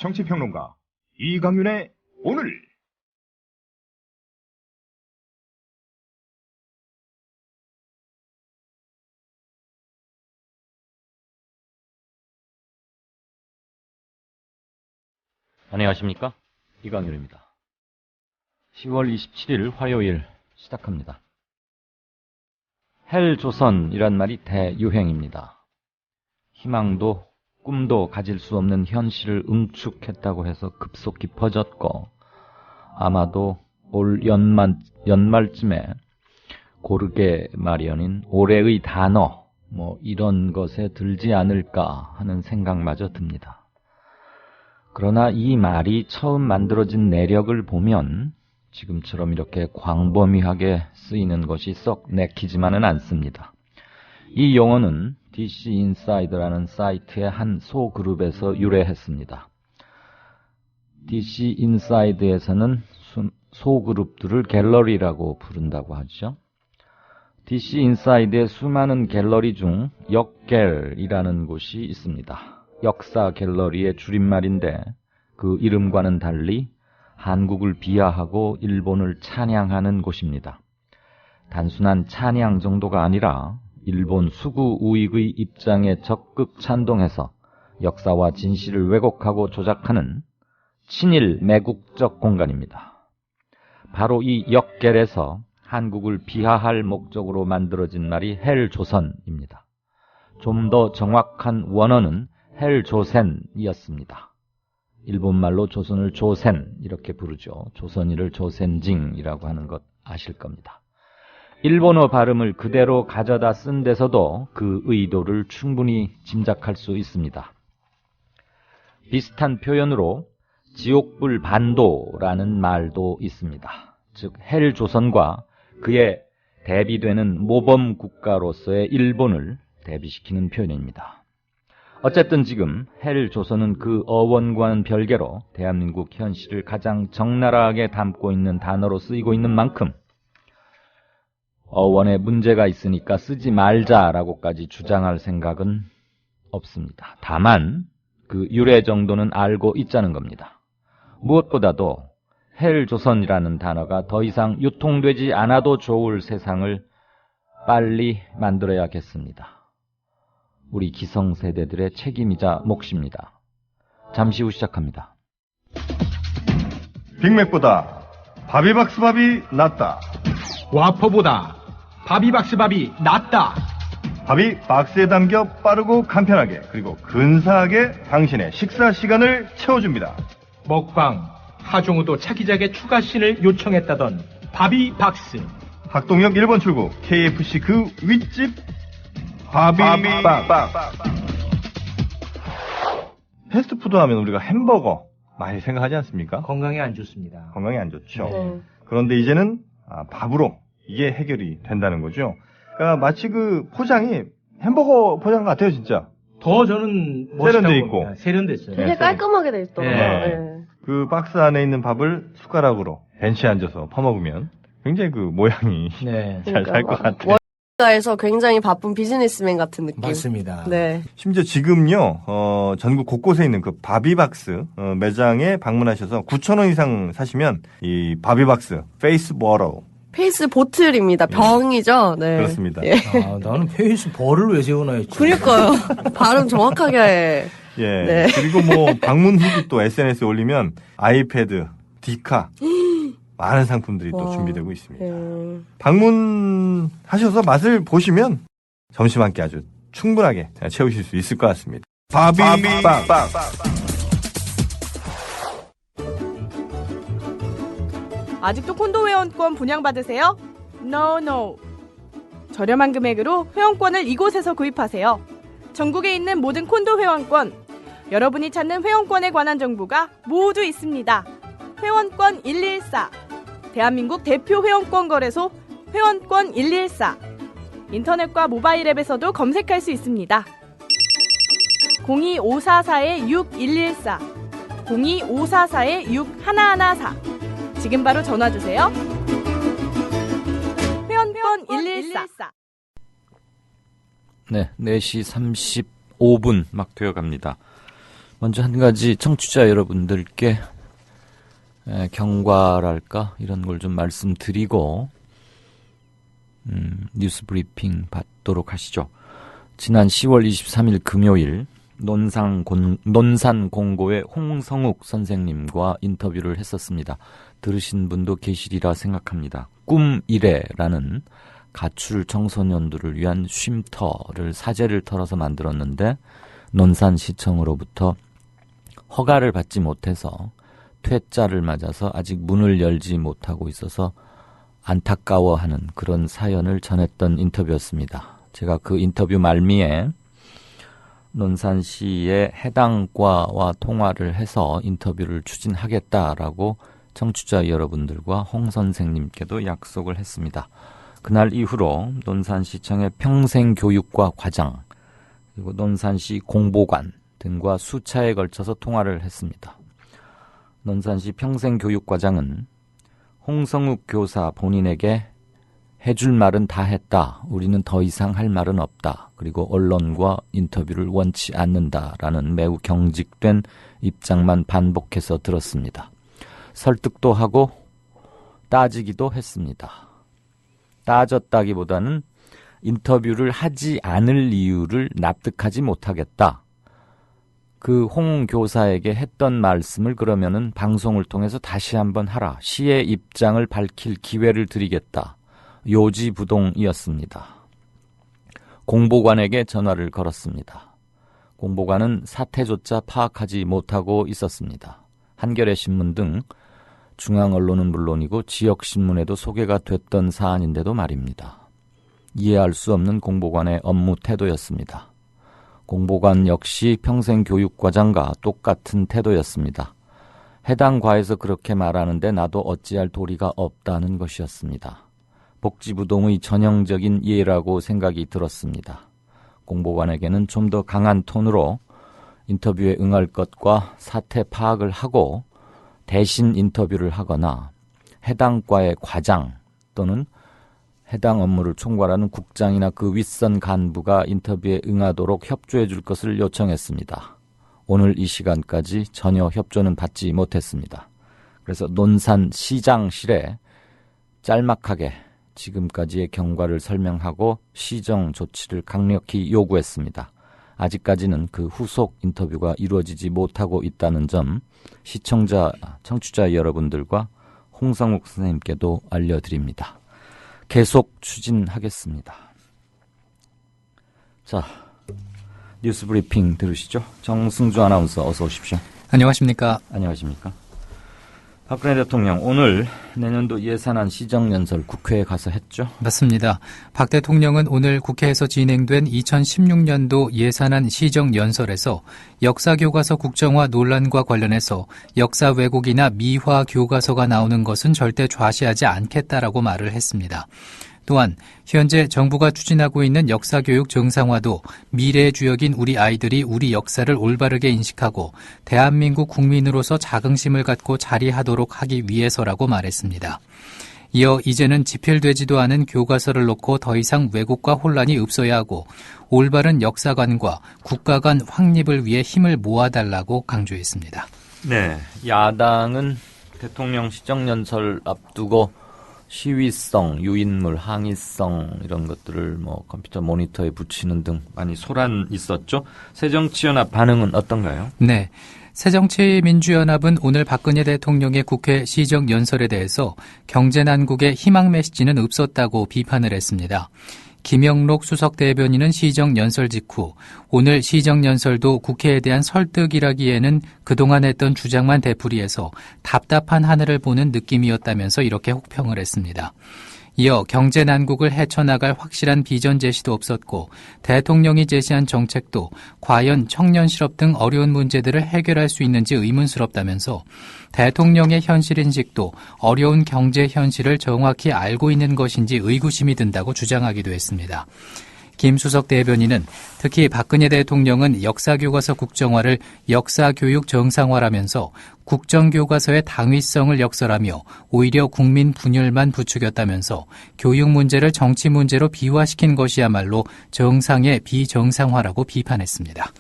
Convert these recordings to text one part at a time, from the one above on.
정치평론가 이강윤의 오늘. 안녕하십니까? 이강윤입니다. 10월 27일 화요일 시작합니다. 헬조선이란 말이 대유행입니다. 희망도 꿈도 가질 수 없는 현실을 응축했다고 해서 급속히 퍼졌고, 아마도 올 연말쯤에 고르게 마련인 올해의 단어 이런 것에 들지 않을까 하는 생각마저 듭니다. 그러나 이 말이 처음 만들어진 내력을 보면 지금처럼 이렇게 광범위하게 쓰이는 것이 썩 내키지만은 않습니다. 이 용어는 DC 인사이드라는 사이트의 한 소그룹에서 유래했습니다. DC 인사이드에서는 소그룹들을 갤러리라고 부른다고 하죠. DC 인사이드의 수많은 갤러리 중 역갤이라는 곳이 있습니다. 역사 갤러리의 줄임말인데 그 이름과는 달리 한국을 비하하고 일본을 찬양하는 곳입니다. 단순한 찬양 정도가 아니라 일본 수구 우익의 입장에 적극 찬동해서 역사와 진실을 왜곡하고 조작하는 친일 매국적 공간입니다. 바로 이 역갤에서 한국을 비하할 목적으로 만들어진 말이 헬조선입니다. 좀 더 정확한 원어는 헬조센이었습니다. 일본말로 조선을 조센 이렇게 부르죠. 조선이를 조센징이라고 하는 것 아실 겁니다. 일본어 발음을 그대로 가져다 쓴 데서도 그 의도를 충분히 짐작할 수 있습니다. 비슷한 표현으로 지옥불 반도라는 말도 있습니다. 즉 헬조선과 그에 대비되는 모범 국가로서의 일본을 대비시키는 표현입니다. 어쨌든 지금 헬조선은 그 어원과는 별개로 대한민국 현실을 가장 적나라하게 담고 있는 단어로 쓰이고 있는 만큼 어원에 문제가 있으니까 쓰지 말자라고까지 주장할 생각은 없습니다. 다만 그 유래 정도는 알고 있자는 겁니다. 무엇보다도 헬조선이라는 단어가 더 이상 유통되지 않아도 좋을 세상을 빨리 만들어야겠습니다. 우리 기성세대들의 책임이자 몫입니다. 잠시 후 시작합니다. 빅맥보다 바비박스밥이 낫다. 와퍼보다 바비박스밥이 낫다. 밥이 박스에 담겨 빠르고 간편하게 그리고 근사하게 당신의 식사 시간을 채워줍니다. 먹방 하종우도 차기작의 추가씬을 요청했다던 바비박스. 학동역 1번 출구 KFC 그 윗집 바비박. 패스트푸드 하면 우리가 햄버거 많이 생각하지 않습니까? 건강에 안 좋습니다. 건강에 안 좋죠. 그런데 이제는 밥으로 이게 해결이 된다는 거죠. 그러니까 마치 그 포장이 햄버거 포장 같아요, 진짜. 더 저는 세련돼 있고 세련됐어요. 되게 깔끔하게 돼 있더라고요. 네. 그 박스 안에 있는 밥을 숟가락으로 벤치에 앉아서 퍼먹으면 굉장히 그 모양이 잘 살 것 같아요. 원가에서 굉장히 바쁜 비즈니스맨 같은 느낌. 맞습니다. 네. 심지어 지금요, 전국 곳곳에 있는 그 바비박스 매장에 방문하셔서 9,000원 이상 사시면 이 바비박스 페이스 버러 페이스 보틀입니다. 병이죠. 네. 그렇습니다. 예. 나는 페이스 벌을 왜 세워놔 했지. 그러니까요. 발음 정확하게 해. 예. 네. 그리고 뭐 방문 후기 또 SNS에 올리면 아이패드, 디카 많은 상품들이 또 준비되고 있습니다. 방문하셔서 맛을 보시면 점심 한 끼 아주 충분하게 채우실 수 있을 것 같습니다. 바비박. 아직도 콘도 회원권 분양받으세요? No. 저렴한 금액으로 회원권을 이곳에서 구입하세요. 전국에 있는 모든 콘도 회원권, 여러분이 찾는 회원권에 관한 정보가 모두 있습니다. 회원권 114, 대한민국 대표 회원권 거래소 회원권 114. 인터넷과 모바일 앱에서도 검색할 수 있습니다. 02544-6114, 02544-6114. 지금 바로 전화주세요. 회원권 114. 네, 4시 35분 막 되어갑니다. 먼저 한 가지 청취자 여러분들께 경과랄까 이런 걸 좀 말씀드리고 뉴스 브리핑 받도록 하시죠. 지난 10월 23일 금요일 논산공고의 홍성욱 선생님과 인터뷰를 했었습니다. 들으신 분도 계시리라 생각합니다. 꿈이래라는 가출 청소년들을 위한 쉼터를 사재를 털어서 만들었는데 논산시청으로부터 허가를 받지 못해서 퇴짜를 맞아서 아직 문을 열지 못하고 있어서 안타까워하는 그런 사연을 전했던 인터뷰였습니다. 제가 그 인터뷰 말미에 논산시의 해당 과와 통화를 해서 인터뷰를 추진하겠다라고 청취자 여러분들과 홍 선생님께도 약속을 했습니다. 그날 이후로 논산시청의 평생교육과 과장 그리고 논산시 공보관 등과 수차에 걸쳐서 통화를 했습니다. 논산시 평생교육과장은 홍성욱 교사 본인에게 해줄 말은 다 했다. 우리는 더 이상 할 말은 없다. 그리고 언론과 인터뷰를 원치 않는다라는 매우 경직된 입장만 반복해서 들었습니다. 설득도 하고 따지기도 했습니다. 따졌다기보다는 인터뷰를 하지 않을 이유를 납득하지 못하겠다. 그 홍 교사에게 했던 말씀을 그러면은 방송을 통해서 다시 한번 하라. 시의 입장을 밝힐 기회를 드리겠다. 요지부동이었습니다. 공보관에게 전화를 걸었습니다. 공보관은 사태조차 파악하지 못하고 있었습니다. 한겨레 신문 등 중앙 언론은 물론이고 지역 신문에도 소개가 됐던 사안인데도 말입니다. 이해할 수 없는 공보관의 업무 태도였습니다. 공보관 역시 평생교육과장과 똑같은 태도였습니다. 해당 과에서 그렇게 말하는데 나도 어찌할 도리가 없다는 것이었습니다. 복지부동의 전형적인 예라고 생각이 들었습니다. 공보관에게는 좀 더 강한 톤으로 인터뷰에 응할 것과 사태 파악을 하고 대신 인터뷰를 하거나 해당 과의 과장 또는 해당 업무를 총괄하는 국장이나 그 윗선 간부가 인터뷰에 응하도록 협조해 줄 것을 요청했습니다. 오늘 이 시간까지 전혀 협조는 받지 못했습니다. 그래서 논산시장실에 짤막하게 지금까지의 경과를 설명하고 시정 조치를 강력히 요구했습니다. 아직까지는 그 후속 인터뷰가 이루어지지 못하고 있다는 점 청취자 여러분들과 홍성욱 선생님께도 알려드립니다. 계속 추진하겠습니다. 자, 뉴스 브리핑 들으시죠? 정승주 아나운서 어서 오십시오. 안녕하십니까? 안녕하십니까? 박근혜 대통령 오늘 내년도 예산안 시정연설 국회에 가서 했죠? 맞습니다. 박 대통령은 오늘 국회에서 진행된 2016년도 예산안 시정연설에서 역사교과서 국정화 논란과 관련해서 역사 왜곡이나 미화 교과서가 나오는 것은 절대 좌시하지 않겠다라고 말을 했습니다. 또한 현재 정부가 추진하고 있는 역사교육 정상화도 미래의 주역인 우리 아이들이 우리 역사를 올바르게 인식하고 대한민국 국민으로서 자긍심을 갖고 자리하도록 하기 위해서라고 말했습니다. 이어 이제는 집필되지도 않은 교과서를 놓고 더 이상 왜곡과 혼란이 없어야 하고 올바른 역사관과 국가 간 확립을 위해 힘을 모아달라고 강조했습니다. 네, 야당은 대통령 시정연설 앞두고 시위성, 유인물, 항의성 이런 것들을 컴퓨터 모니터에 붙이는 등 많이 소란 있었죠. 새정치연합 반응은 어떤가요? 네. 새정치민주연합은 오늘 박근혜 대통령의 국회 시정연설에 대해서 경제난국의 희망 메시지는 없었다고 비판을 했습니다. 김영록 수석 대변인은 시정연설 직후 오늘 시정연설도 국회에 대한 설득이라기에는 그동안 했던 주장만 되풀이해서 답답한 하늘을 보는 느낌이었다면서 이렇게 혹평을 했습니다. 이어 경제난국을 헤쳐나갈 확실한 비전 제시도 없었고 대통령이 제시한 정책도 과연 청년 실업 등 어려운 문제들을 해결할 수 있는지 의문스럽다면서 대통령의 현실인식도 어려운 경제 현실을 정확히 알고 있는 것인지 의구심이 든다고 주장하기도 했습니다. 김 수석 대변인은 특히 박근혜 대통령은 역사교과서 국정화를 역사교육 정상화라면서 국정교과서의 당위성을 역설하며 오히려 국민 분열만 부추겼다면서 교육 문제를 정치 문제로 비화시킨 것이야말로 정상의 비정상화라고 비판했습니다.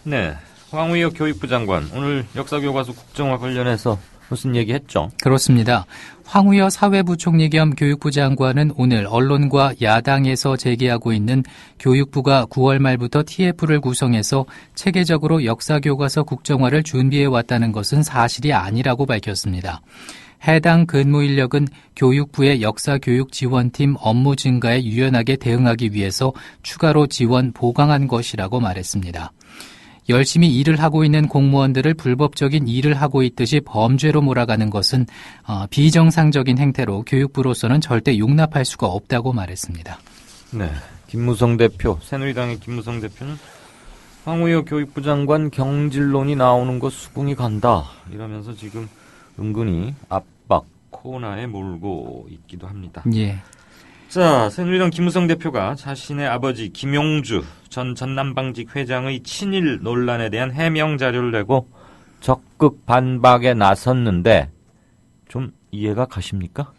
네, 황우여 교육부 장관 오늘 역사교과서 국정화 관련해서 무슨 얘기했죠? 그렇습니다. 황우여 사회부총리 겸 교육부 장관은 오늘 언론과 야당에서 제기하고 있는 교육부가 9월 말부터 TF를 구성해서 체계적으로 역사교과서 국정화를 준비해왔다는 것은 사실이 아니라고 밝혔습니다. 해당 근무 인력은 교육부의 역사교육지원팀 업무 증가에 유연하게 대응하기 위해서 추가로 지원 보강한 것이라고 말했습니다. 열심히 일을 하고 있는 공무원들을 불법적인 일을 하고 있듯이 범죄로 몰아가는 것은 비정상적인 행태로 교육부로서는 절대 용납할 수가 없다고 말했습니다. 네, 김무성 대표, 새누리당의 김무성 대표는 황우여 교육부 장관 경질론이 나오는 거 수긍이 간다 이러면서 지금 은근히 압박, 코너에 몰고 있기도 합니다. 예. 자, 새누리당 김무성 대표가 자신의 아버지 김용주 전 전남방직 회장의 친일 논란에 대한 해명 자료를 내고 적극 반박에 나섰는데 좀 이해가 가십니까?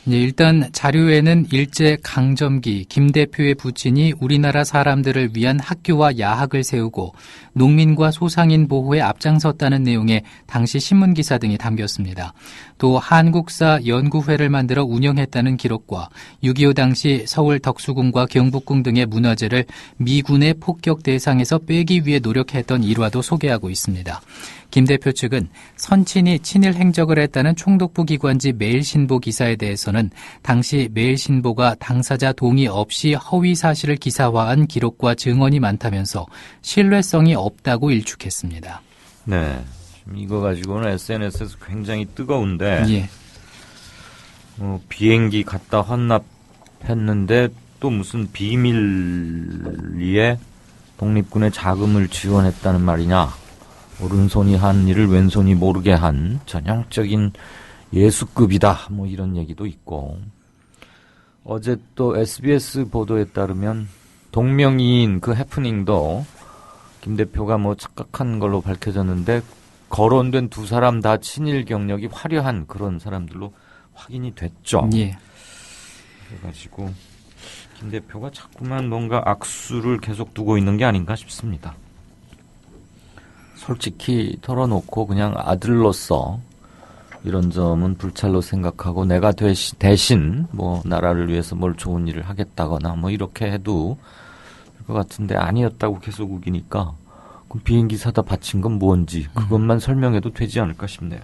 일단 자료에는 일제 강점기 김 대표의 부친이 우리나라 사람들을 위한 학교와 야학을 세우고 농민과 소상인 보호에 앞장섰다는 내용의 당시 신문기사 등이 담겼습니다. 또 한국사 연구회를 만들어 운영했다는 기록과 6.25 당시 서울 덕수궁과 경복궁 등의 문화재를 미군의 폭격 대상에서 빼기 위해 노력했던 일화도 소개하고 있습니다. 김 대표 측은 선친이 친일 행적을 했다는 총독부 기관지 매일신보 기사에 대해서는 당시 매일신보가 당사자 동의 없이 허위 사실을 기사화한 기록과 증언이 많다면서 신뢰성이 없다고 일축했습니다. 네, 이거 가지고는 SNS에서 굉장히 뜨거운데 예. 비행기 갖다 환납했는데 또 무슨 비밀리에 독립군의 자금을 지원했다는 말이냐. 오른손이 한 일을 왼손이 모르게 한 전형적인 예수급이다. 뭐 이런 얘기도 있고. 어제 또 SBS 보도에 따르면 동명이인 그 해프닝도 김 대표가 뭐 착각한 걸로 밝혀졌는데 거론된 두 사람 다 친일 경력이 화려한 그런 사람들로 확인이 됐죠. 예. 그래가지고 김 대표가 자꾸만 뭔가 악수를 계속 두고 있는 게 아닌가 싶습니다. 솔직히 털어놓고 그냥 아들로서 이런 점은 불찰로 생각하고 내가 대신 뭐 나라를 위해서 뭘 좋은 일을 하겠다거나 뭐 이렇게 해도 될 것 같은데 아니었다고 계속 우기니까 그럼 비행기 사다 바친 건 뭔지 그것만 설명해도 되지 않을까 싶네요.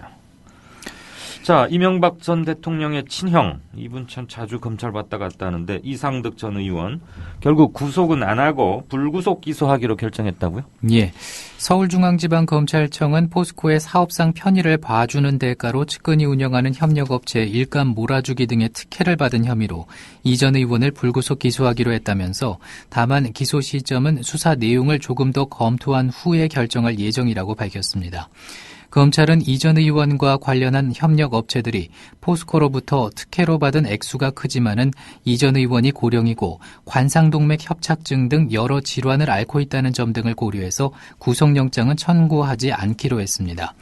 자, 이명박 전 대통령의 친형, 이분 참 자주 검찰 왔다 갔다 하는데 이상득 전 의원 결국 구속은 안 하고 불구속 기소하기로 결정했다고요? 예. 서울중앙지방검찰청은 포스코의 사업상 편의를 봐주는 대가로 측근이 운영하는 협력업체 일감 몰아주기 등의 특혜를 받은 혐의로 이 전 의원을 불구속 기소하기로 했다면서 다만 기소 시점은 수사 내용을 조금 더 검토한 후에 결정할 예정이라고 밝혔습니다. 검찰은 이 전 의원과 관련한 협력업체들이 포스코로부터 특혜로 받은 액수가 크지만은 이 전 의원이 고령이고 관상동맥 협착증 등 여러 질환을 앓고 있다는 점 등을 고려해서 구속영장은 청구하지 않기로 했습니다.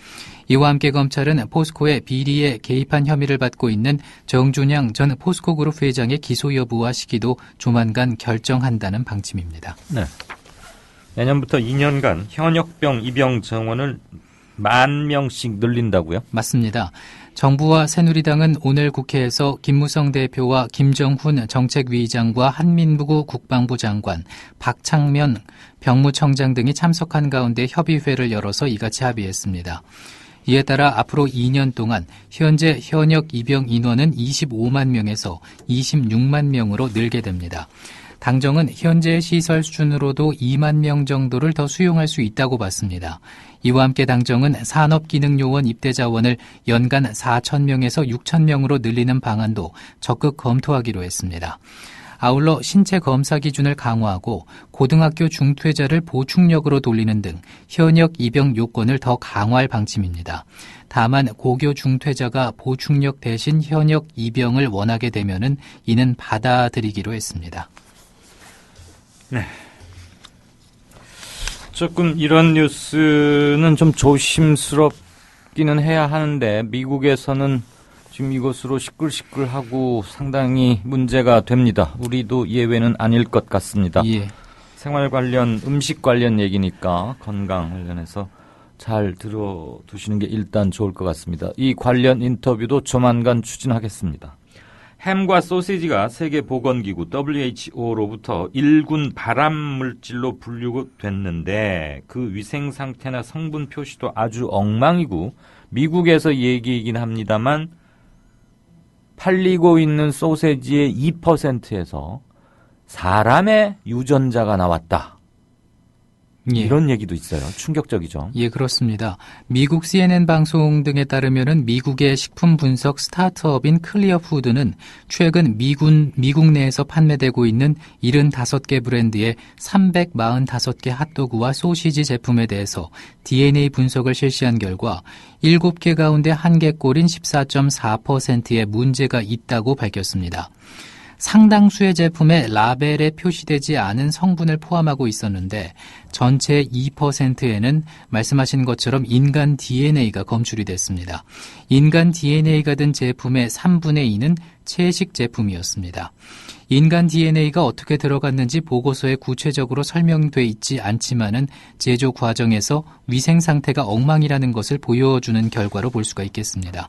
이와 함께 검찰은 포스코의 비리에 개입한 혐의를 받고 있는 정준양 전 포스코그룹 회장의 기소 여부와 시기도 조만간 결정한다는 방침입니다. 네. 내년부터 2년간 현역병 입영 정원을 10,000명씩 늘린다고요? 맞습니다. 정부와 새누리당은 오늘 국회에서 김무성 대표와 김정훈 정책위의장과 한민구 국방부 장관, 박창면 병무청장 등이 참석한 가운데 협의회를 열어서 이같이 합의했습니다. 이에 따라 앞으로 2년 동안 현재 현역 입영 인원은 25만 명에서 26만 명으로 늘게 됩니다. 당정은 현재 시설 수준으로도 2만 명 정도를 더 수용할 수 있다고 봤습니다. 이와 함께 당정은 산업기능요원 입대 자원을 연간 4,000명에서 6,000명으로 늘리는 방안도 적극 검토하기로 했습니다. 아울러 신체 검사 기준을 강화하고 고등학교 중퇴자를 보충력으로 돌리는 등 현역 입영 요건을 더 강화할 방침입니다. 다만 고교 중퇴자가 보충력 대신 현역 입영을 원하게 되면은 이는 받아들이기로 했습니다. 네. 조금 이런 뉴스는 좀 조심스럽기는 해야 하는데 미국에서는 지금 이것으로 시끌시끌하고 상당히 문제가 됩니다. 우리도 예외는 아닐 것 같습니다. 예. 생활 관련, 음식 관련 얘기니까 건강 관련해서 잘 들어두시는 게 일단 좋을 것 같습니다. 이 관련 인터뷰도 조만간 추진하겠습니다. 햄과 소시지가 세계보건기구 WHO로부터 1군 발암물질로 분류됐는데 그 위생 상태나 성분 표시도 아주 엉망이고 미국에서 얘기이긴 합니다만 팔리고 있는 소세지의 2%에서 사람의 유전자가 나왔다. 예. 이런 얘기도 있어요. 충격적이죠. 예, 그렇습니다. 미국 CNN 방송 등에 따르면은 미국의 식품 분석 스타트업인 클리어푸드는 최근 미국 내에서 판매되고 있는 75개 브랜드의 345개 핫도그와 소시지 제품에 대해서 DNA 분석을 실시한 결과 7개 가운데 1개꼴인 14.4%의 문제가 있다고 밝혔습니다. 상당수의 제품에 라벨에 표시되지 않은 성분을 포함하고 있었는데 전체 2%에는 말씀하신 것처럼 인간 DNA가 검출이 됐습니다. 인간 DNA가 든 제품의 3분의 2는 채식 제품이었습니다. 인간 DNA가 어떻게 들어갔는지 보고서에 구체적으로 설명돼 있지 않지만은 제조 과정에서 위생 상태가 엉망이라는 것을 보여주는 결과로 볼 수가 있겠습니다.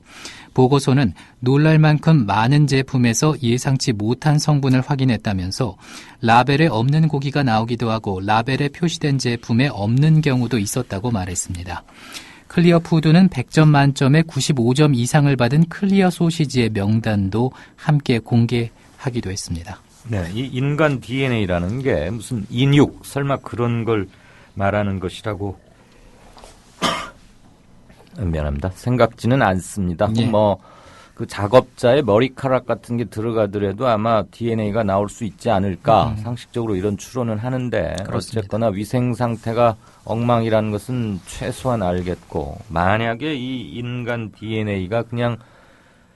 보고서는 놀랄 만큼 많은 제품에서 예상치 못한 성분을 확인했다면서 라벨에 없는 고기가 나오기도 하고 라벨에 표시된 제품에 없는 경우도 있었다고 말했습니다. 클리어푸드는 100점 만점에 95점 이상을 받은 클리어 소시지의 명단도 함께 공개하기도 했습니다. 네, 이 인간 DNA라는 게 무슨 인육, 설마 그런 걸 말하는 것이라고 미안합니다. 생각지는 않습니다. 예. 그 작업자의 머리카락 같은 게 들어가더라도 아마 DNA가 나올 수 있지 않을까 상식적으로 이런 추론은 하는데 그렇습니다. 어쨌거나 위생 상태가 엉망이라는 것은 최소한 알겠고 만약에 이 인간 DNA가 그냥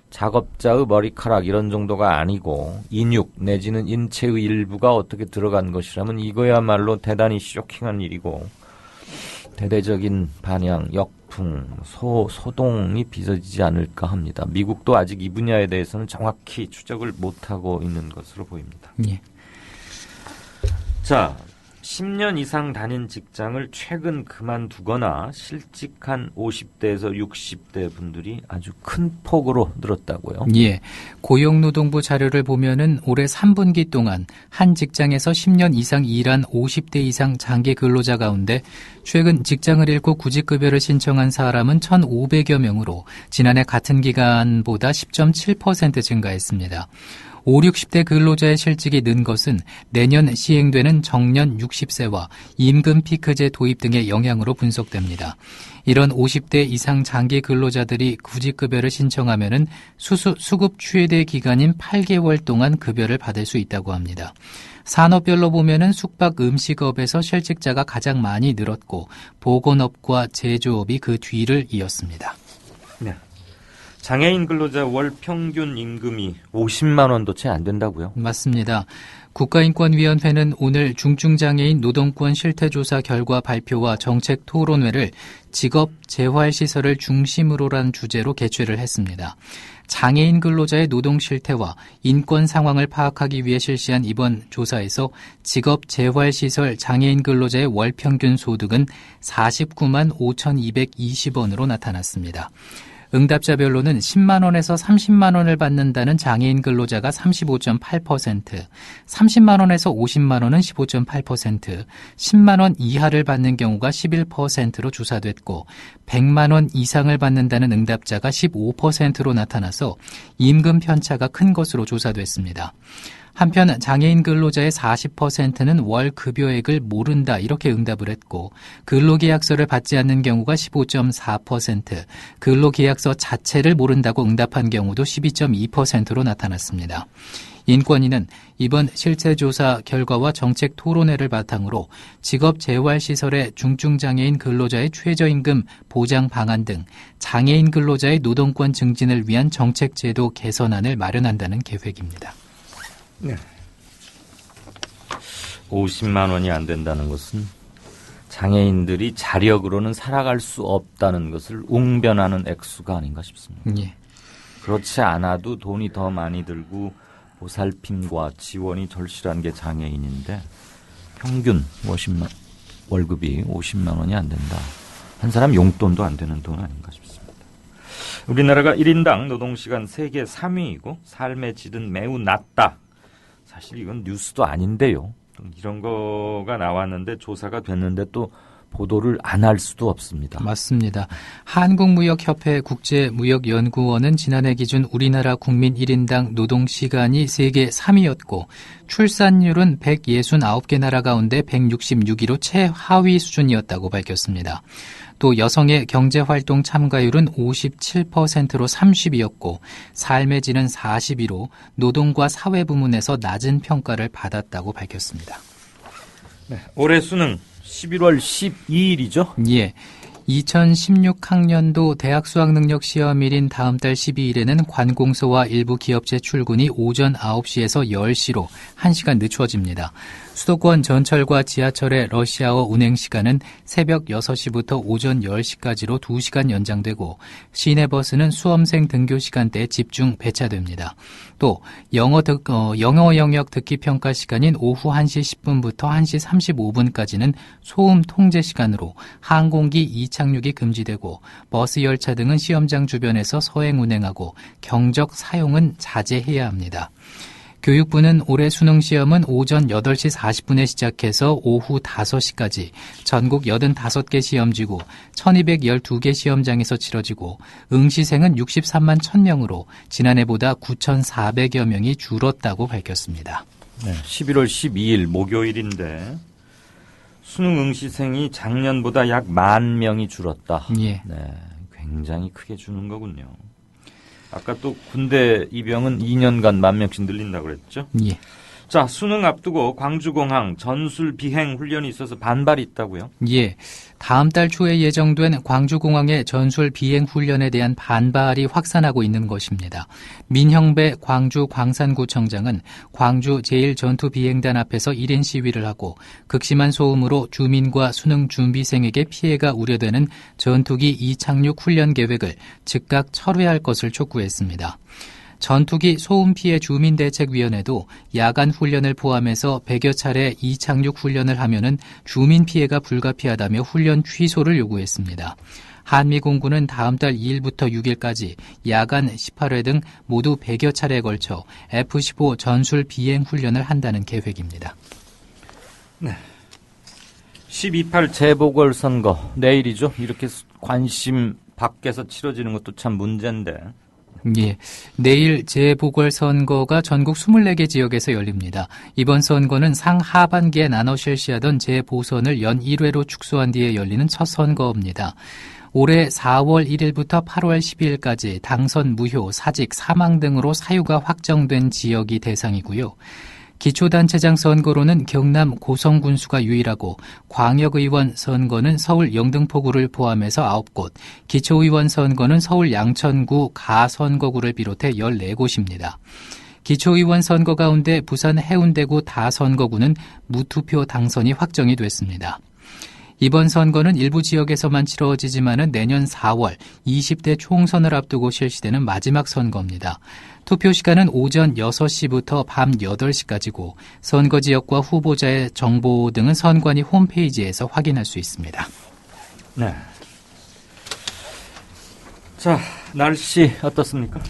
작업자의 머리카락 이런 정도가 아니고 인육 내지는 인체의 일부가 어떻게 들어간 것이라면 이거야말로 대단히 쇼킹한 일이고 대대적인 반향, 역풍, 소동이 빚어지지 않을까 합니다. 미국도 아직 이 분야에 대해서는 정확히 추적을 못하고 있는 것으로 보입니다. 예. 자, 10년 이상 다닌 직장을 최근 그만두거나 실직한 50대에서 60대 분들이 아주 큰 폭으로 늘었다고요. 예. 고용노동부 자료를 보면은 올해 3분기 동안 한 직장에서 10년 이상 일한 50대 이상 장기 근로자 가운데 최근 직장을 잃고 구직급여를 신청한 사람은 1,500여 명으로 지난해 같은 기간보다 10.7% 증가했습니다. 5, 60대 근로자의 실직이 는 것은 내년 시행되는 정년 60세와 임금 피크제 도입 등의 영향으로 분석됩니다. 이런 50대 이상 장기 근로자들이 구직급여를 신청하면은 수급 최대 기간인 8개월 동안 급여를 받을 수 있다고 합니다. 산업별로 보면은 숙박 음식업에서 실직자가 가장 많이 늘었고 보건업과 제조업이 그 뒤를 이었습니다. 네. 장애인 근로자 월 평균 임금이 50만 원도 채 안 된다고요? 맞습니다. 국가인권위원회는 오늘 중증장애인 노동권 실태조사 결과 발표와 정책 토론회를 직업 재활시설을 중심으로란 주제로 개최를 했습니다. 장애인 근로자의 노동 실태와 인권 상황을 파악하기 위해 실시한 이번 조사에서 직업 재활시설 장애인 근로자의 월 평균 소득은 49만 5,220원으로 나타났습니다. 응답자별로는 10만 원에서 30만 원을 받는다는 장애인 근로자가 35.8%, 30만 원에서 50만 원은 15.8%, 10만 원 이하를 받는 경우가 11%로 조사됐고 100만 원 이상을 받는다는 응답자가 15%로 나타나서 임금 편차가 큰 것으로 조사됐습니다. 한편 장애인 근로자의 40%는 월 급여액을 모른다 이렇게 응답을 했고 근로계약서를 받지 않는 경우가 15.4%, 근로계약서 자체를 모른다고 응답한 경우도 12.2%로 나타났습니다. 인권위는 이번 실태조사 결과와 정책 토론회를 바탕으로 직업재활시설의 중증장애인 근로자의 최저임금 보장 방안 등 장애인 근로자의 노동권 증진을 위한 정책제도 개선안을 마련한다는 계획입니다. 네. 50만 원이 안 된다는 것은 장애인들이 자력으로는 살아갈 수 없다는 것을 웅변하는 액수가 아닌가 싶습니다. 예. 그렇지 않아도 돈이 더 많이 들고 보살핌과 지원이 절실한 게 장애인인데 평균 월급이 50만 원이 안 된다. 한 사람 용돈도 안 되는 돈 아닌가 싶습니다. 우리나라가 1인당 노동시간 세계 3위이고 삶의 질은 매우 낮다. 사실 이건 뉴스도 아닌데요. 이런 거가 나왔는데 조사가 됐는데 또 보도를 안 할 수도 없습니다. 맞습니다. 한국무역협회 국제무역연구원은 지난해 기준 우리나라 국민 1인당 노동시간이 세계 3위였고 출산율은 169개 나라 가운데 166위로 최하위 수준이었다고 밝혔습니다. 또 여성의 경제활동 참가율은 57%로 30위였고 삶의 질은 40위로 노동과 사회 부문에서 낮은 평가를 받았다고 밝혔습니다. 네, 올해 수능 11월 12일이죠? 예. 2016학년도 대학 수학능력 시험일인 다음 달 12일에는 관공서와 일부 기업체 출근이 오전 9시에서 10시로 1시간 늦춰집니다. 수도권 전철과 지하철의 러시아어 운행 시간은 새벽 6시부터 오전 10시까지로 2시간 연장되고 시내버스는 수험생 등교 시간대에 집중 배차됩니다. 또 영어 영역 듣기 평가 시간인 오후 1시 10분부터 1시 35분까지는 소음 통제 시간으로 항공기 이착륙이 금지되고 버스 열차 등은 시험장 주변에서 서행 운행하고 경적 사용은 자제해야 합니다. 교육부는 올해 수능시험은 오전 8시 40분에 시작해서 오후 5시까지 전국 85개 시험지구 1212개 시험장에서 치러지고 응시생은 63만 1000명으로 지난해보다 9,400여 명이 줄었다고 밝혔습니다. 네, 11월 12일 목요일인데 수능 응시생이 작년보다 약 10,000명이 줄었다. 예. 네, 굉장히 크게 주는 거군요. 아까 또 군대 입영은 2년간 10,000명씩 늘린다고 그랬죠? 예. 자, 수능 앞두고 광주공항 전술 비행 훈련이 있어서 반발이 있다고요? 예. 다음 달 초에 예정된 광주공항의 전술 비행 훈련에 대한 반발이 확산하고 있는 것입니다. 민형배 광주 광산구청장은 광주 제1전투비행단 앞에서 1인 시위를 하고 극심한 소음으로 주민과 수능 준비생에게 피해가 우려되는 전투기 이착륙 훈련 계획을 즉각 철회할 것을 촉구했습니다. 전투기 소음 피해 주민대책위원회도 야간 훈련을 포함해서 100여 차례 이착륙 훈련을 하면은 주민 피해가 불가피하다며 훈련 취소를 요구했습니다. 한미공군은 다음 달 2일부터 6일까지 야간 18회 등 모두 100여 차례에 걸쳐 F-15 전술 비행 훈련을 한다는 계획입니다. 네. 12.8 재보궐선거 내일이죠. 이렇게 관심 밖에서 치러지는 것도 참 문제인데. 예, 내일 재보궐선거가 전국 24개 지역에서 열립니다. 이번 선거는 상하반기에 나눠 실시하던 재보선을 연 1회로 축소한 뒤에 열리는 첫 선거입니다. 올해 4월 1일부터 8월 12일까지 당선 무효, 사직, 사망 등으로 사유가 확정된 지역이 대상이고요. 기초단체장 선거로는 경남 고성군수가 유일하고 광역의원 선거는 서울 영등포구를 포함해서 9곳, 기초의원 선거는 서울 양천구 가선거구를 비롯해 14곳입니다. 기초의원 선거 가운데 부산 해운대구 다선거구는 무투표 당선이 확정이 됐습니다. 이번 선거는 일부 지역에서만 치러지지만은 내년 4월 20대 총선을 앞두고 실시되는 마지막 선거입니다. 투표 시간은 오전 6시부터 밤 8시까지고 선거 지역과 후보자의 정보 등은 선관위 홈페이지에서 확인할 수 있습니다. 네. 자, 날씨 어떻습니까?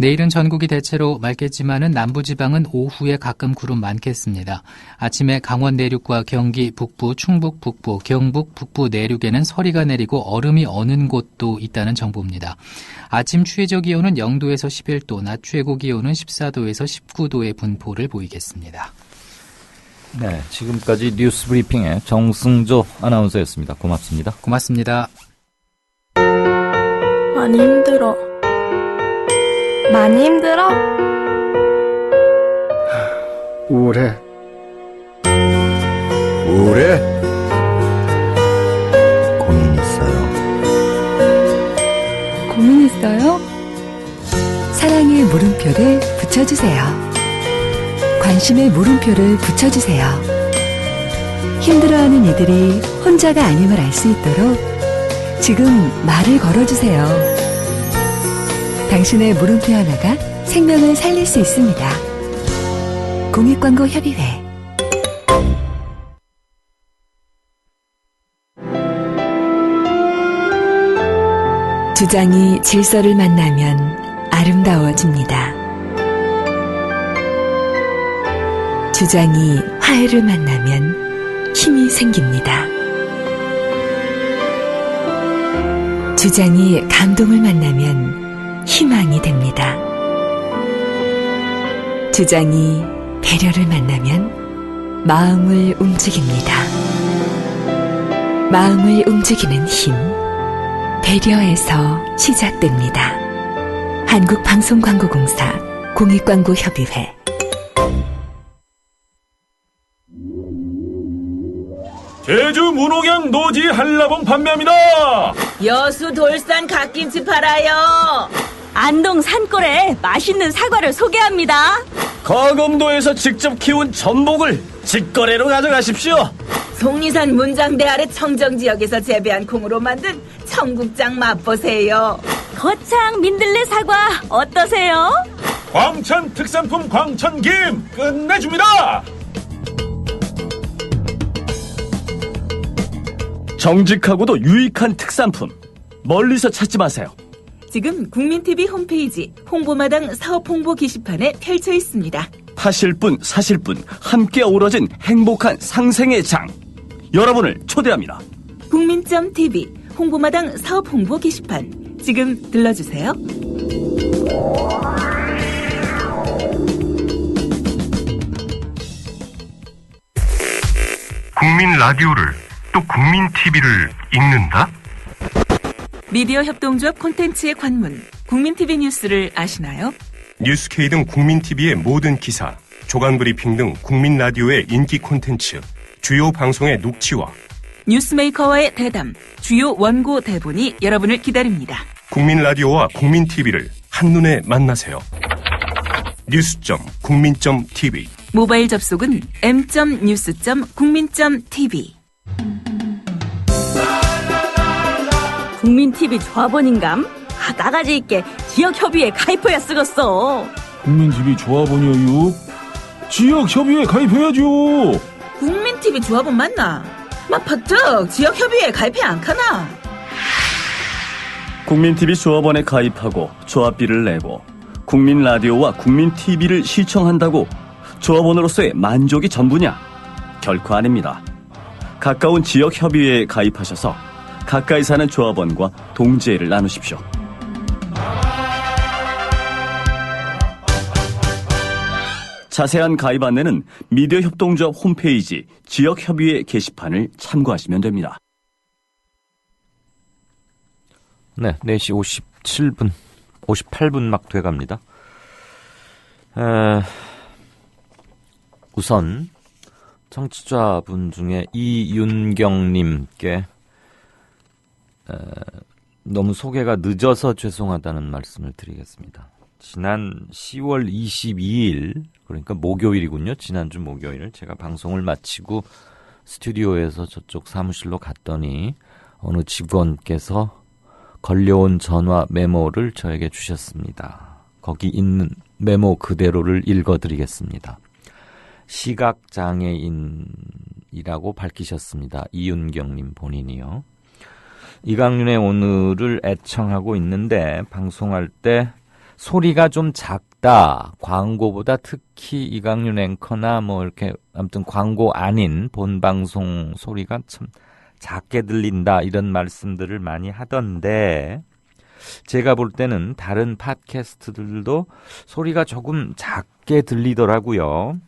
내일은 전국이 대체로 맑겠지만은 남부지방은 오후에 가끔 구름 많겠습니다. 아침에 강원 내륙과 경기 북부, 충북 북부, 경북 북부 내륙에는 서리가 내리고 얼음이 어는 곳도 있다는 정보입니다. 아침 최저 기온은 0도에서 11도, 낮 최고 기온은 14도에서 19도의 분포를 보이겠습니다. 네, 지금까지 뉴스 브리핑의 정승조 아나운서였습니다. 고맙습니다. 고맙습니다. 많이 힘들어. 많이 힘들어? 우울해. 고민 있어요. 고민 있어요? 사랑의 물음표를 붙여주세요. 관심의 물음표를 붙여주세요. 힘들어하는 이들이 혼자가 아님을 알 수 있도록 지금 말을 걸어주세요. 당신의 물음표 하나가 생명을 살릴 수 있습니다. 공익광고협의회 주장이 질서를 만나면 아름다워집니다. 주장이 화해를 만나면 힘이 생깁니다. 주장이 감동을 만나면 희망이 됩니다. 주장이 배려를 만나면 마음을 움직입니다. 마음을 움직이는 힘, 배려에서 시작됩니다. 한국방송광고공사 공익광고협의회. 제주 문옥양 노지 한라봉 판매합니다. 여수 돌산 갓김치 팔아요. 안동 산골에 맛있는 사과를 소개합니다. 거금도에서 직접 키운 전복을 직거래로 가져가십시오. 속리산 문장대 아래 청정지역에서 재배한 콩으로 만든 청국장 맛보세요. 거창 민들레 사과 어떠세요? 광천 특산품 광천김 끝내줍니다. 정직하고도 유익한 특산품 멀리서 찾지 마세요. 지금 국민TV 홈페이지 홍보마당 사업홍보 게시판에 펼쳐 있습니다. 파실 분 사실 분 함께 어우러진 행복한 상생의 장 여러분을 초대합니다. 국민.tv 홍보마당 사업홍보 게시판 지금 들러주세요. 국민 라디오를 또 국민 TV를 읽는다? 미디어 협동조합 콘텐츠의 관문 국민TV 뉴스를 아시나요? 뉴스K 등 국민 TV의 모든 기사, 조간 브리핑 등 국민 라디오의 인기 콘텐츠, 주요 방송의 녹취와 뉴스메이커와의 대담, 주요 원고 대본이 여러분을 기다립니다. 국민 라디오와 국민 TV를 한눈에 만나세요. 뉴스.국민.tv 모바일 접속은 m.news.국민.tv. 국민TV 조합원인감? 나가지 있게 지역협의회 가입해야 쓰겠어. 국민TV 조합원이요? 지역협의회 가입해야죠. 국민TV 조합원 맞나? 퍼뜩 지역협의회 가입해 안 카나? 국민TV 조합원에 가입하고 조합비를 내고 국민 라디오와 국민 TV를 시청한다고 조합원으로서의 만족이 전부냐? 결코 아닙니다. 가까운 지역협의회에 가입하셔서 가까이 사는 조합원과 동지애를 나누십시오. 자세한 가입 안내는 미디어 협동조합 홈페이지 지역협의회 게시판을 참고하시면 됩니다. 네, 4시 58분 막 돼갑니다. 우선 청취자분 중에 이윤경님께 너무 소개가 늦어서 죄송하다는 말씀을 드리겠습니다. 지난 10월 22일, 그러니까 목요일이군요. 지난주 목요일 제가 방송을 마치고 스튜디오에서 저쪽 사무실로 갔더니 어느 직원께서 걸려온 전화 메모를 저에게 주셨습니다. 거기 있는 메모 그대로를 읽어드리겠습니다. 시각장애인이라고 밝히셨습니다. 이윤경님 본인이요. 이강윤의 오늘을 애청하고 있는데 방송할 때 소리가 좀 작다. 광고보다 특히 이강윤 앵커나 뭐 이렇게 아무튼 광고 아닌 본방송 소리가 참 작게 들린다. 이런 말씀들을 많이 하던데 제가 볼 때는 다른 팟캐스트들도 소리가 조금 작게 들리더라고요.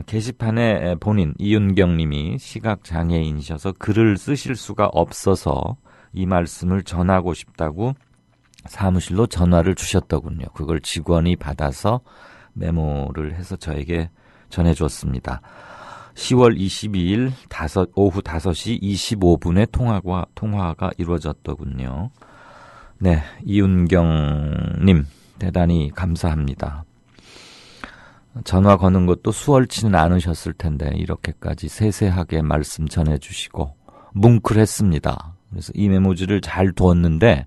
게시판에 본인 이윤경님이 시각장애인이셔서 글을 쓰실 수가 없어서 이 말씀을 전하고 싶다고 사무실로 전화를 주셨더군요. 그걸 직원이 받아서 메모를 해서 저에게 전해줬습니다. 10월 22일 오후 5시 25분에 통화가 이루어졌더군요. 네, 이윤경님 대단히 감사합니다. 전화 거는 것도 수월치는 않으셨을 텐데 이렇게까지 세세하게 말씀 전해주시고 뭉클했습니다. 그래서 이 메모지를 잘 두었는데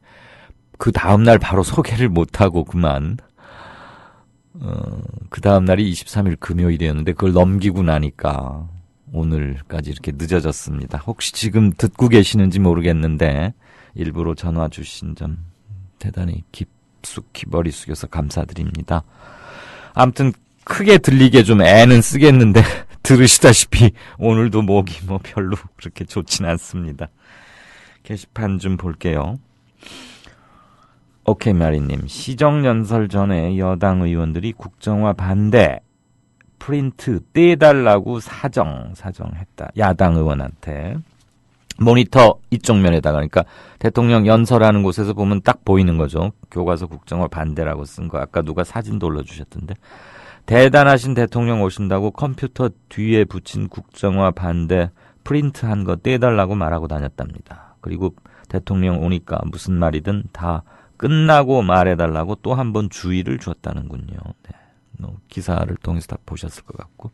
그 다음날 바로 소개를 못하고 그만 그 다음날이 23일 금요일이었는데 그걸 넘기고 나니까 오늘까지 이렇게 늦어졌습니다. 혹시 지금 듣고 계시는지 모르겠는데 일부러 전화 주신 점 대단히 깊숙이 머리 숙여서 감사드립니다. 아무튼 크게 들리게 좀 애는 쓰겠는데 들으시다시피 오늘도 목이 뭐 별로 그렇게 좋진 않습니다. 게시판 좀 볼게요. 오케이 마리님, 시정연설 전에 여당 의원들이 국정화 반대 프린트 떼달라고 사정했다. 야당 의원한테. 모니터 이쪽 면에다가, 그러니까 대통령 연설하는 곳에서 보면 딱 보이는 거죠. 교과서 국정화 반대라고 쓴 거. 아까 누가 사진도 올려주셨던데. 대단하신 대통령 오신다고 컴퓨터 뒤에 붙인 국정화 반대 프린트한 거 떼달라고 말하고 다녔답니다. 그리고 대통령 오니까 무슨 말이든 다 끝나고 말해달라고 또 한 번 주의를 줬다는군요. 네. 기사를 통해서 다 보셨을 것 같고.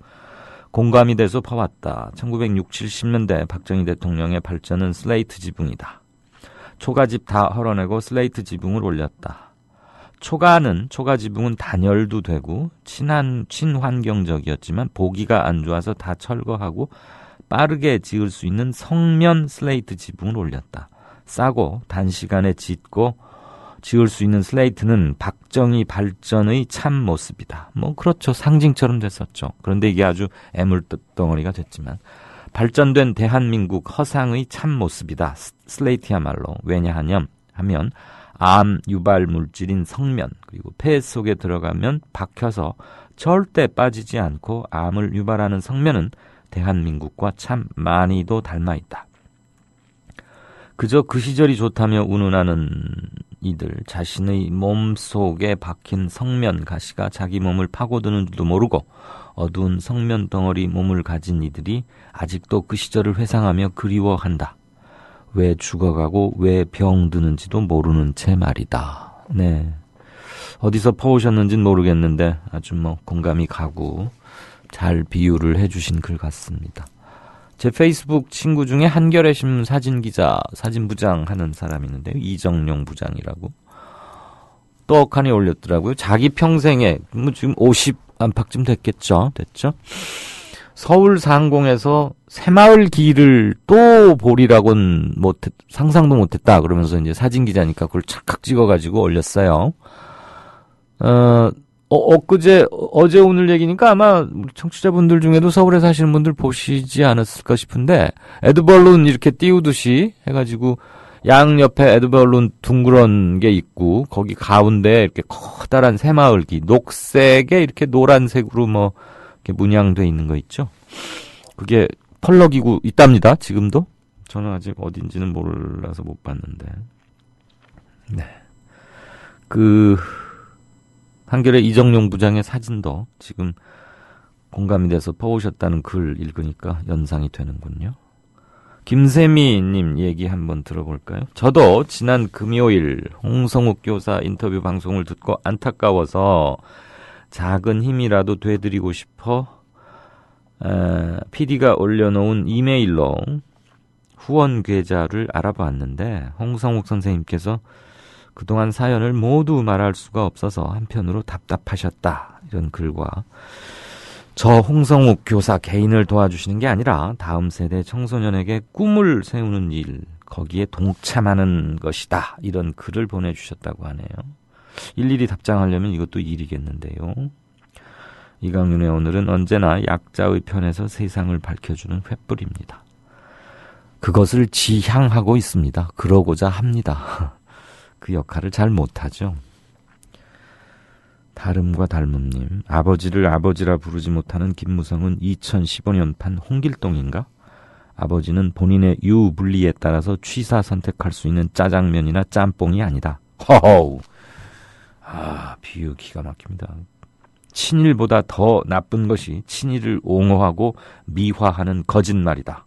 공감이 돼서 퍼왔다. 1960, 70년대 박정희 대통령의 발전은 슬레이트 지붕이다. 초가집 다 헐어내고 슬레이트 지붕을 올렸다. 초가 지붕은 단열도 되고 친환경적이었지만 보기가 안 좋아서 다 철거하고 빠르게 지을 수 있는 성면 슬레이트 지붕을 올렸다. 싸고 단시간에 짓고 지을 수 있는 슬레이트는 박정희 발전의 참 모습이다. 뭐 그렇죠. 상징처럼 됐었죠. 그런데 이게 아주 애물덩어리가 됐지만 발전된 대한민국 허상의 참 모습이다. 슬레이트야말로. 왜냐하면 암 유발 물질인 성면 그리고 폐 속에 들어가면 박혀서 절대 빠지지 않고 암을 유발하는 성면은 대한민국과 참 많이도 닮아 있다. 그저 그 시절이 좋다며 운운하는 이들 자신의 몸 속에 박힌 성면 가시가 자기 몸을 파고드는 줄도 모르고 어두운 성면 덩어리 몸을 가진 이들이 아직도 그 시절을 회상하며 그리워한다. 왜 죽어가고 왜 병드는지도 모르는 채 말이다. 네, 어디서 퍼오셨는지는 모르겠는데 아주 뭐 공감이 가고 잘 비유를 해주신 글 같습니다. 제 페이스북 친구 중에 한겨레 신문 사진기자, 사진부장 하는 사람이 있는데요. 이정용 부장이라고. 떡하니 올렸더라고요. 자기 평생에, 지금 50 안팎쯤 됐죠? 서울 상공에서 새마을 길을 또 보리라고는 상상도 못했다. 그러면서 이제 사진기자니까 그걸 착각 찍어가지고 올렸어요. 어제 오늘 얘기니까 아마 청취자분들 중에도 서울에 사시는 분들 보시지 않았을까 싶은데 에드벌룬 이렇게 띄우듯이 해가지고 양옆에 에드벌룬 둥그런 게 있고 거기 가운데 이렇게 커다란 새마을기 녹색에 이렇게 노란색으로 뭐 이렇게 문양돼 있는 거 있죠. 그게 펄럭이고 있답니다. 지금도. 저는 아직 어딘지는 몰라서 못 봤는데. 네. 한겨레 이정용 부장의 사진도 지금 공감이 돼서 퍼오셨다는 글 읽으니까 연상이 되는군요. 김세미님 얘기 한번 들어볼까요? 저도 지난 금요일 홍성욱 교사 인터뷰 방송을 듣고 안타까워서 작은 힘이라도 되드리고 싶어 PD가 올려놓은 이메일로 후원 계좌를 알아봤는데 홍성욱 선생님께서 그동안 사연을 모두 말할 수가 없어서 한편으로 답답하셨다. 이런 글과 저 홍성욱 교사 개인을 도와주시는 게 아니라 다음 세대 청소년에게 꿈을 세우는 일, 거기에 동참하는 것이다. 이런 글을 보내주셨다고 하네요. 일일이 답장하려면 이것도 일이겠는데요. 이강윤의 오늘은 언제나 약자의 편에서 세상을 밝혀주는 횃불입니다. 그것을 지향하고 있습니다. 그러고자 합니다. 그 역할을 잘 못하죠. 다름과 닮음님, 아버지를 아버지라 부르지 못하는 김무성은 2015년판 홍길동인가? 아버지는 본인의 유불리에 따라서 취사 선택할 수 있는 짜장면이나 짬뽕이 아니다. 허허우. 비유 기가 막힙니다. 친일보다 더 나쁜 것이 친일을 옹호하고 미화하는 거짓말이다.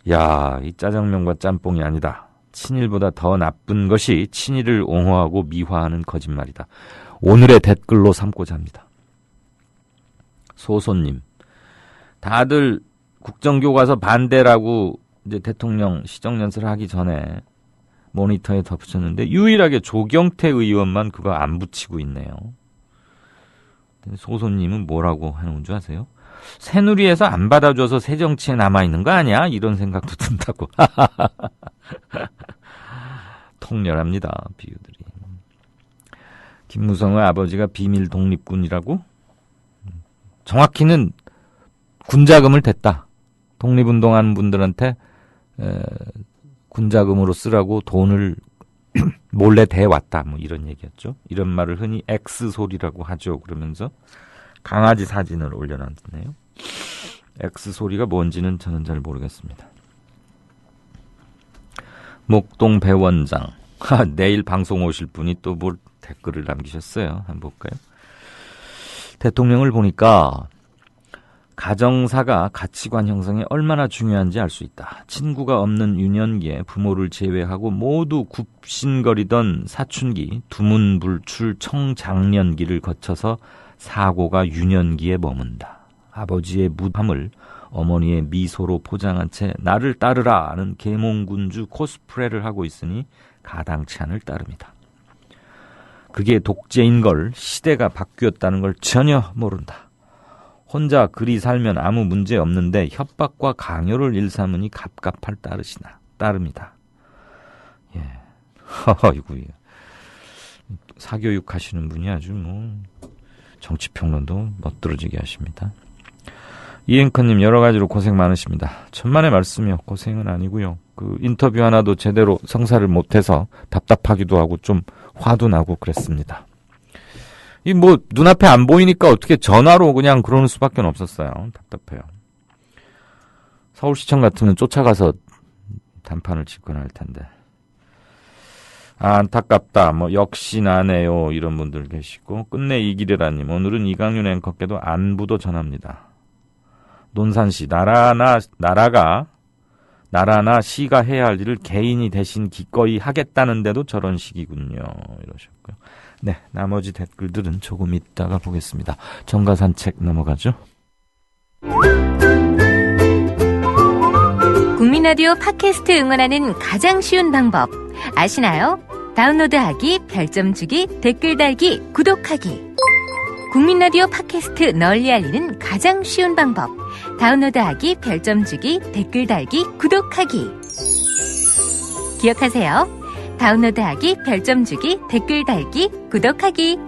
야, 이 짜장면과 짬뽕이 아니다. 친일보다 더 나쁜 것이 친일을 옹호하고 미화하는 거짓말이다. 오늘의 댓글로 삼고자 합니다. 소소님, 다들 국정교과서 반대라고 이제 대통령 시정연설 하기 전에 모니터에 덧붙였는데 유일하게 조경태 의원만 그거 안 붙이고 있네요. 소소님은 뭐라고 하는 줄 아세요? 새누리에서 안 받아줘서 새정치에 남아있는 거 아니야? 이런 생각도 든다고. 통렬합니다. 비유들이. 김무성의 아버지가 비밀 독립군이라고? 정확히는 군자금을 댔다. 독립운동하는 분들한테 군자금으로 쓰라고 돈을 몰래 대왔다. 뭐 이런 얘기였죠. 이런 말을 흔히 X소리라고 하죠. 그러면서 강아지 사진을 올려놨네요. X소리가 뭔지는 저는 잘 모르겠습니다. 목동 배원장. 내일 방송 오실 분이 또 뭘 댓글을 남기셨어요. 한번 볼까요? 대통령을 보니까 가정사가 가치관 형성에 얼마나 중요한지 알 수 있다. 친구가 없는 유년기에 부모를 제외하고 모두 굽신거리던 사춘기, 두문불출 청장년기를 거쳐서 사고가 유년기에 머문다. 아버지의 무함을 어머니의 미소로 포장한 채 나를 따르라 하는 계몽군주 코스프레를 하고 있으니 가당치 않을 따름이다. 그게 독재인 걸, 시대가 바뀌었다는 걸 전혀 모른다. 혼자 그리 살면 아무 문제 없는데 협박과 강요를 일삼으니 갑갑할 따름이다. 예. 아이고, 예. 사교육 하시는 분이 아주 정치평론도 멋들어지게 하십니다. 이앵커님 여러 가지로 고생 많으십니다. 천만의 말씀이요. 고생은 아니고요. 그 인터뷰 하나도 제대로 성사를 못해서 답답하기도 하고 좀 화도 나고 그랬습니다. 이 눈앞에 안 보이니까 어떻게 전화로 그냥 그러는 수밖에 없었어요. 답답해요. 서울시청 같으면 쫓아가서 단판을 짓거나 할 텐데. 안타깝다. 역시 나네요. 이런 분들 계시고. 끝내 이기려라님. 오늘은 이강윤 앵커께도 안부도 전합니다. 논산시 나라나 시가 해야 할 일을 개인이 대신 기꺼이 하겠다는데도 저런 식이군요. 이러셨고요. 네, 나머지 댓글들은 조금 이따가 보겠습니다. 정가 산책 넘어가죠. 국민라디오 팟캐스트 응원하는 가장 쉬운 방법 아시나요? 다운로드하기, 별점 주기, 댓글 달기, 구독하기. 국민라디오 팟캐스트 널리 알리는 가장 쉬운 방법. 다운로드하기, 별점 주기, 댓글 달기, 구독하기. 기억하세요. 다운로드하기, 별점 주기, 댓글 달기, 구독하기.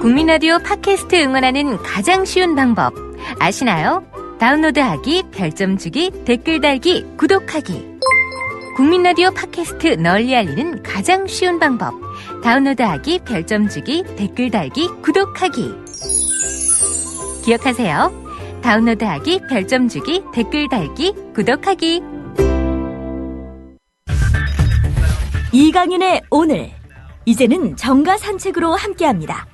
국민라디오 팟캐스트 응원하는 가장 쉬운 방법 아시나요? 다운로드하기, 별점 주기, 댓글 달기, 구독하기. 국민라디오 팟캐스트 널리 알리는 가장 쉬운 방법. 다운로드하기, 별점 주기, 댓글 달기, 구독하기. 기억하세요. 다운로드하기, 별점 주기, 댓글 달기, 구독하기. 이강윤의 오늘. 이제는 정가 산책으로 함께합니다.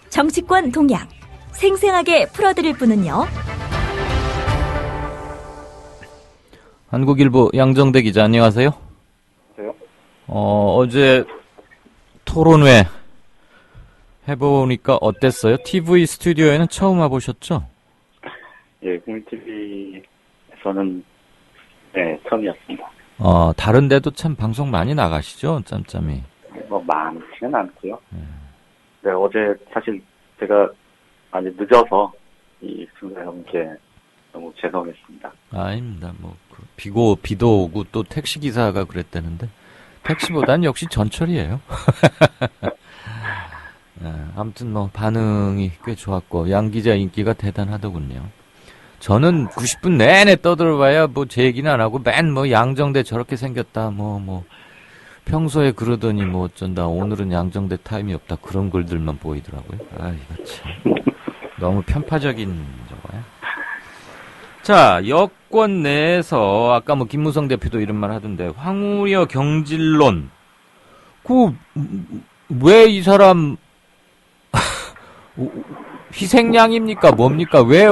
정치권 동향 생생하게 풀어드릴 분은요. 한국일보 양정대 기자, 안녕하세요. 안녕하세요. 어제 토론회 해보니까 어땠어요? TV 스튜디오에는 처음 와보셨죠? 예, 국민TV에서는 네, 처음이었습니다. 다른 데도 참 방송 많이 나가시죠? 짬짬이. 많지는 않고요. 네, 어제 사실 제가 많이 늦어서 이 순간에 너무 죄송했습니다. 아닙니다. 비도 오고 또 택시기사가 그랬다는데, 택시보단 역시 전철이에요. 아무튼 반응이 꽤 좋았고, 양 기자 인기가 대단하더군요. 저는 90분 내내 떠들어봐야 제 얘기는 안 하고 맨 양정대 저렇게 생겼다, 평소에 그러더니 어쩐다, 오늘은 양정대 타임이 없다, 그런 글들만 보이더라고요. 이거 참. 너무 편파적인 저거야. 자, 여권 내에서 아까 김무성 대표도 이런 말 하던데, 황우여 경질론. 왜 이 사람 희생양입니까? 뭡니까? 왜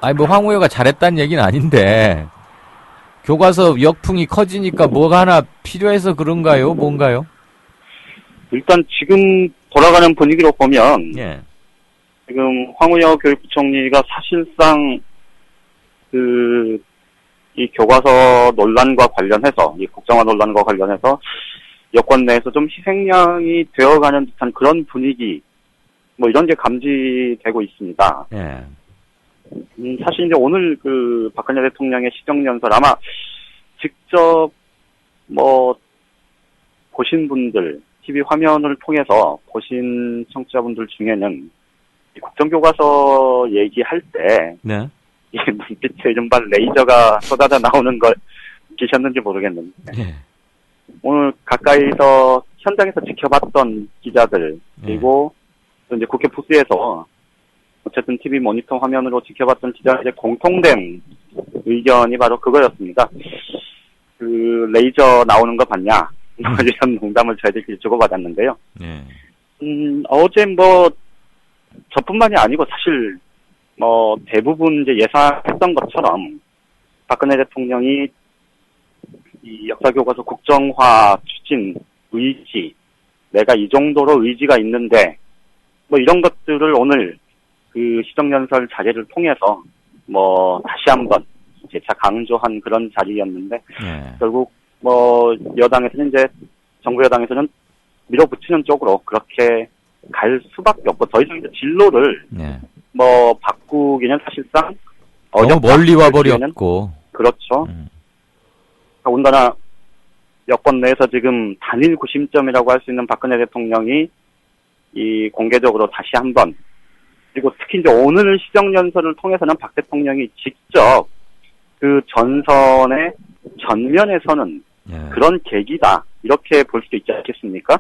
황우여가 잘했다는 얘기는 아닌데 교과서 역풍이 커지니까 뭐가 하나 필요해서 그런가요? 뭔가요? 일단 지금 돌아가는 분위기로 보면 예. 지금 황우여 교육부총리가 사실상 이 교과서 논란과 관련해서, 이 국정화 논란과 관련해서 여권 내에서 좀 희생양이 되어가는 듯한 그런 분위기, 이런 게 감지되고 있습니다. 예. 사실 이제 오늘 그 박근혜 대통령의 시정연설 아마 직접 뭐 보신 분들, TV 화면을 통해서 보신 청취자분들 중에는 이 국정교과서 얘기할 때 네. 이 눈빛에 이른바 레이저가 쏟아져 나오는 걸 느끼셨는지 모르겠는데 예. 오늘 가까이서 현장에서 지켜봤던 기자들 그리고 또 이제 국회 부스에서 어쨌든 TV 모니터 화면으로 지켜봤던 기자들의 공통된 의견이 바로 그거였습니다. 그 레이저 나오는 거 봤냐? 이런 농담을 저희들끼리 주고받았는데요. 예. 어제 뭐 저뿐만이 아니고 사실 뭐 대부분 이제 예상했던 것처럼 박근혜 대통령이 이 역사교과서 국정화 추진 의지, 내가 이 정도로 의지가 있는데 뭐 이런 것들을 오늘 그 시정연설 자리를 통해서 뭐 다시 한번 재차 강조한 그런 자리였는데 결국 뭐 여당에서는 이제 정부 여당에서는 밀어붙이는 쪽으로 그렇게 갈 수밖에 없고 더 이상 이제 진로를 뭐 바꾸기는 사실상 너무 멀리 와버렸고 그렇죠. 더군다나 여권 내에서 지금 단일 구심점이라고 할 수 있는 박근혜 대통령이 이 공개적으로 다시 한번 그리고 특히 이제 오늘 시정연설을 통해서는 박 대통령이 직접 그 전선의 전면에서는 그런 계기다 이렇게 볼 수도 있지 않겠습니까?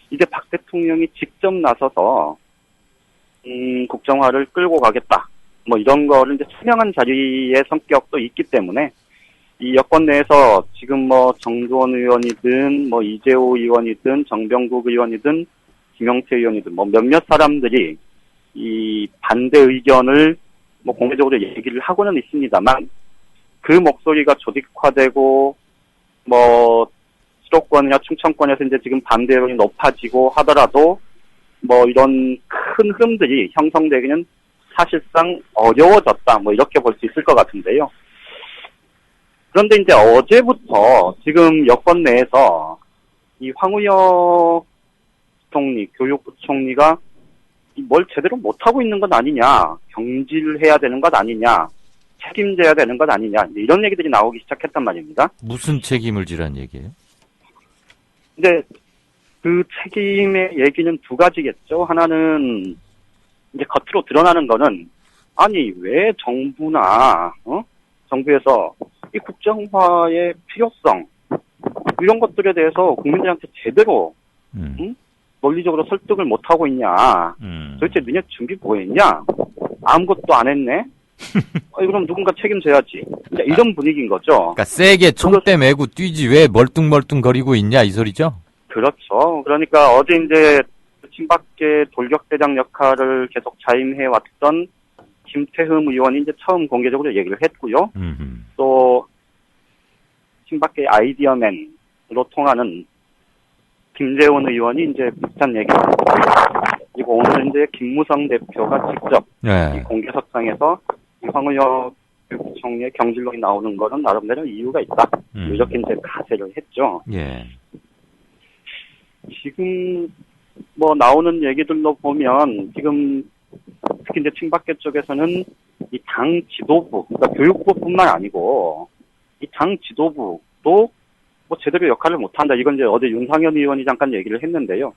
이제 박 대통령이 직접 나서서 국정화를 끌고 가겠다 뭐 이런 거를 이제 투명한 자리의 성격도 있기 때문에 이 여권 내에서 지금 뭐 정두원 의원이든 뭐 이재호 의원이든 정병국 의원이든 김영태 의원이든 뭐 몇몇 사람들이 이 반대 의견을 뭐 공개적으로 얘기를 하고는 있습니다만 그 목소리가 조직화되고 뭐 수도권이나 충청권에서 이제 지금 반대 의견이 높아지고 하더라도 뭐 이런 큰 흐름들이 형성되기는 사실상 어려워졌다 뭐 이렇게 볼 수 있을 것 같은데요. 그런데 이제 어제부터 지금 여권 내에서 이 황우여 총리, 교육부 총리가 뭘 제대로 못하고 있는 것 아니냐, 경질해야 되는 것 아니냐, 책임져야 되는 것 아니냐, 이런 얘기들이 나오기 시작했단 말입니다. 무슨 책임을 지란 얘기예요? 근데 그 책임의 얘기는 두 가지겠죠. 하나는 이제 겉으로 드러나는 거는 아니 왜 정부나 정부에서 이 국정화의 필요성 이런 것들에 대해서 국민들한테 제대로 논리적으로 설득을 못 하고 있냐. 도대체 너네 준비 뭐 했냐? 아무것도 안 했네. 그럼 누군가 책임져야지. 이런 분위기인 거죠. 그러니까 세게 총대 메고 뛰지 왜 멀뚱멀뚱거리고 있냐 이 소리죠? 그렇죠. 그러니까 어제 이제 친박계 돌격대장 역할을 계속 자임해 왔던 김태흠 의원이 이제 처음 공개적으로 얘기를 했고요. 또 친박계 아이디어맨으로 통하는 김재원 의원이 이제 비슷한 얘기를 하고 그리고 오늘 이제 김무성 대표가 직접 이 공개석상에서 황우여 총리의 경질론이 나오는 거는 나름대로 이유가 있다. 이렇게 이제 가세를 했죠. 지금 뭐 나오는 얘기들로 보면 지금 특히 이제 친박계 쪽에서는 이 당 지도부, 그러니까 교육부뿐만 아니고 이 당 지도부도 뭐 제대로 역할을 못한다. 이건 이제 어제 윤상현 의원이 잠깐 얘기를 했는데요.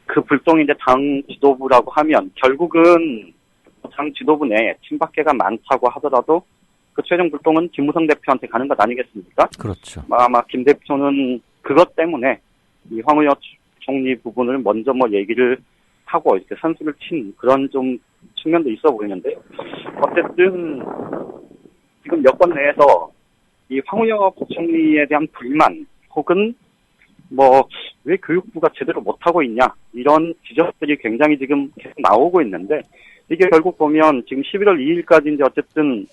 그 불똥이 이제 당 지도부라고 하면 결국은 당 지도부 내에 친박계가 많다고 하더라도 그 최종 불똥은 김무성 대표한테 가는 것 아니겠습니까? 그렇죠. 아마 김 대표는 그것 때문에 이 황우여 총리 부분을 먼저 뭐 얘기를 하고 이렇게 선수를 친 그런 좀 측면도 있어 보이는데요. 어쨌든 지금 여권 내에서 이 황우여 부총리에 대한 불만 혹은 뭐 왜 교육부가 제대로 못하고 있냐 이런 지적들이 굉장히 지금 계속 나오고 있는데 이게 결국 보면 지금 11월 2일까지 이제 어쨌든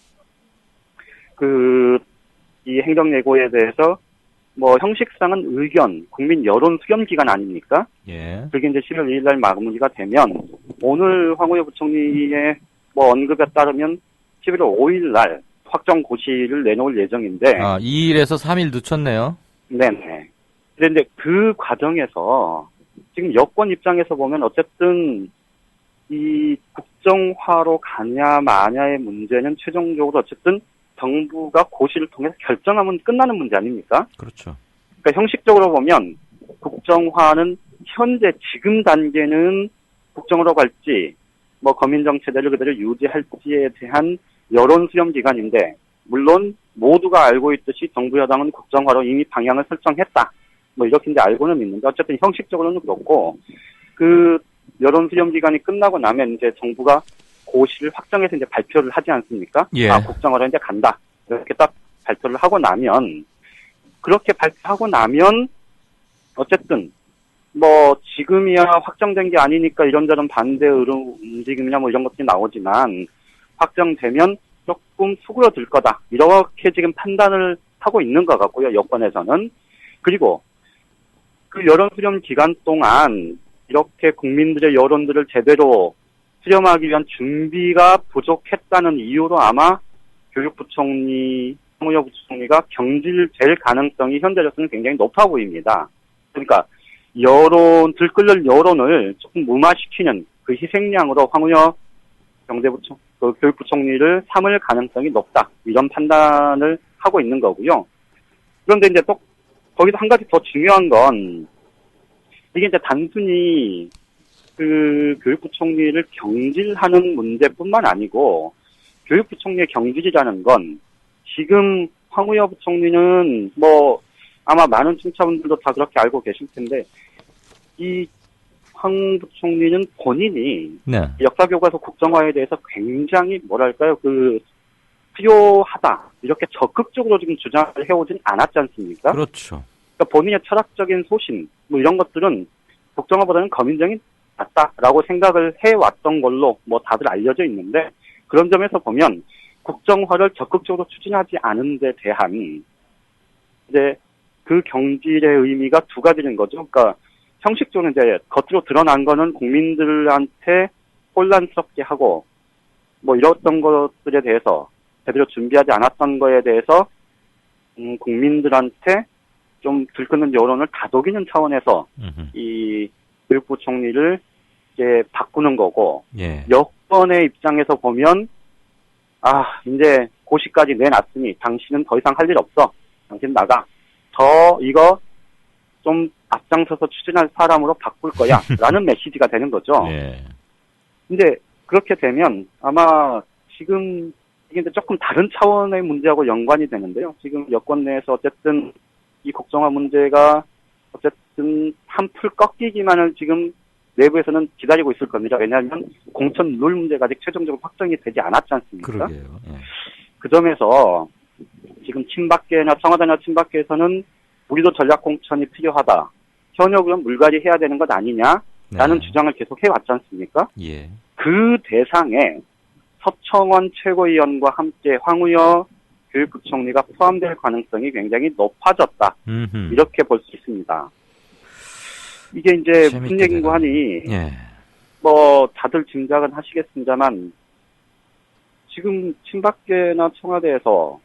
이 행정예고에 대해서 뭐 형식상은 의견, 국민 여론 수렴 기간 아닙니까? 그게 이제 11월 2일 날 마무리가 되면 오늘 황우여 부총리의 뭐 언급에 따르면 11월 5일 날 확정 고시를 내놓을 예정인데 2일에서 3일 늦췄네요. 네네. 그런데 그 과정에서 지금 여권 입장에서 보면 어쨌든 이 국정화로 가냐 마냐의 문제는 최종적으로 어쨌든 정부가 고시를 통해서 결정하면 끝나는 문제 아닙니까? 그렇죠. 그러니까 형식적으로 보면 국정화는 현재 지금 단계는 국정으로 갈지 뭐 거민정 체제를 그대로 유지할지에 대한 여론 수렴 기간인데 물론 모두가 알고 있듯이 정부 여당은 국정화로 이미 방향을 설정했다. 뭐 이렇게 이제 알고는 있는데 어쨌든 형식적으로는 그렇고 그 여론 수렴 기간이 끝나고 나면 이제 정부가 고시를 확정해서 이제 발표를 하지 않습니까? 예. 아, 국정화로 이제 간다. 이렇게 딱 발표를 하고 나면 그렇게 발표하고 나면 어쨌든 뭐 지금이야 확정된 게 아니니까 이런저런 반대 움직임이나 뭐 이런 것들이 나오지만 확정되면 조금 수그러들 거다. 이렇게 지금 판단을 하고 있는 것 같고요. 여권에서는. 그리고 그 여론 수렴 기간 동안 이렇게 국민들의 여론들을 제대로 수렴하기 위한 준비가 부족했다는 이유로 아마 교육부총리, 황우여 부총리가 경질될 가능성이 현재로서는 굉장히 높아 보입니다. 그러니까 들끓는 여론을 조금 무마시키는 그 희생양으로 황우여 교육부총리를 삼을 가능성이 높다. 이런 판단을 하고 있는 거고요. 그런데 이제 또 거기서 한 가지 더 중요한 건 이게 이제 단순히 그 교육부총리를 경질하는 문제뿐만 아니고 교육부총리의 경질이라는 건 지금 황우여 부총리는 뭐 아마 많은 청취자분들도 다 그렇게 알고 계실 텐데 이 황 부총리는 본인이 네. 역사교과서 국정화에 대해서 굉장히 뭐랄까요 필요하다 이렇게 적극적으로 지금 주장을 해오진 않았지 않습니까? 그렇죠. 그러니까 본인의 철학적인 소신 뭐 이런 것들은 국정화보다는 거민정이 낫다라고 생각을 해왔던 걸로 뭐 다들 알려져 있는데 그런 점에서 보면 국정화를 적극적으로 추진하지 않은 데 대한 이제 그 경질의 의미가 두 가지인 거죠. 그러니까 형식적으로 이제 겉으로 드러난 거는 국민들한테 혼란스럽게 하고 뭐 이랬던 것들에 대해서 제대로 준비하지 않았던 거에 대해서 국민들한테 좀 들끓는 여론을 다독이는 차원에서 이 교육부 총리를 이제 바꾸는 거고 예. 여권의 입장에서 보면 이제 고시까지 내놨으니 당신은 더 이상 할 일 없어. 당신 나가. 이거 좀 앞장서서 추진할 사람으로 바꿀 거야. 라는 메시지가 되는 거죠. 예. 근데 그렇게 되면 아마 지금 이게 이제 조금 다른 차원의 문제하고 연관이 되는데요. 지금 여권 내에서 어쨌든 이 국정화 문제가 어쨌든 한풀 꺾이기만을 지금 내부에서는 기다리고 있을 겁니다. 왜냐하면 공천 룰 문제가 아직 최종적으로 확정이 되지 않았지 않습니까? 그러게요. 예. 그 점에서 지금 친박계나 청와대나 친박계에서는 우리도 전략 공천이 필요하다. 현역으로 물갈이 해야 되는 것 아니냐라는 주장을 계속 해왔지 않습니까? 예. 그 대상에 서청원 최고위원과 함께 황우여 교육부총리가 포함될 가능성이 굉장히 높아졌다. 이렇게 볼 수 있습니다. 이게 이제 무슨 얘기인고 하니 예. 뭐 다들 짐작은 하시겠습니다만 지금 친박계나 청와대에서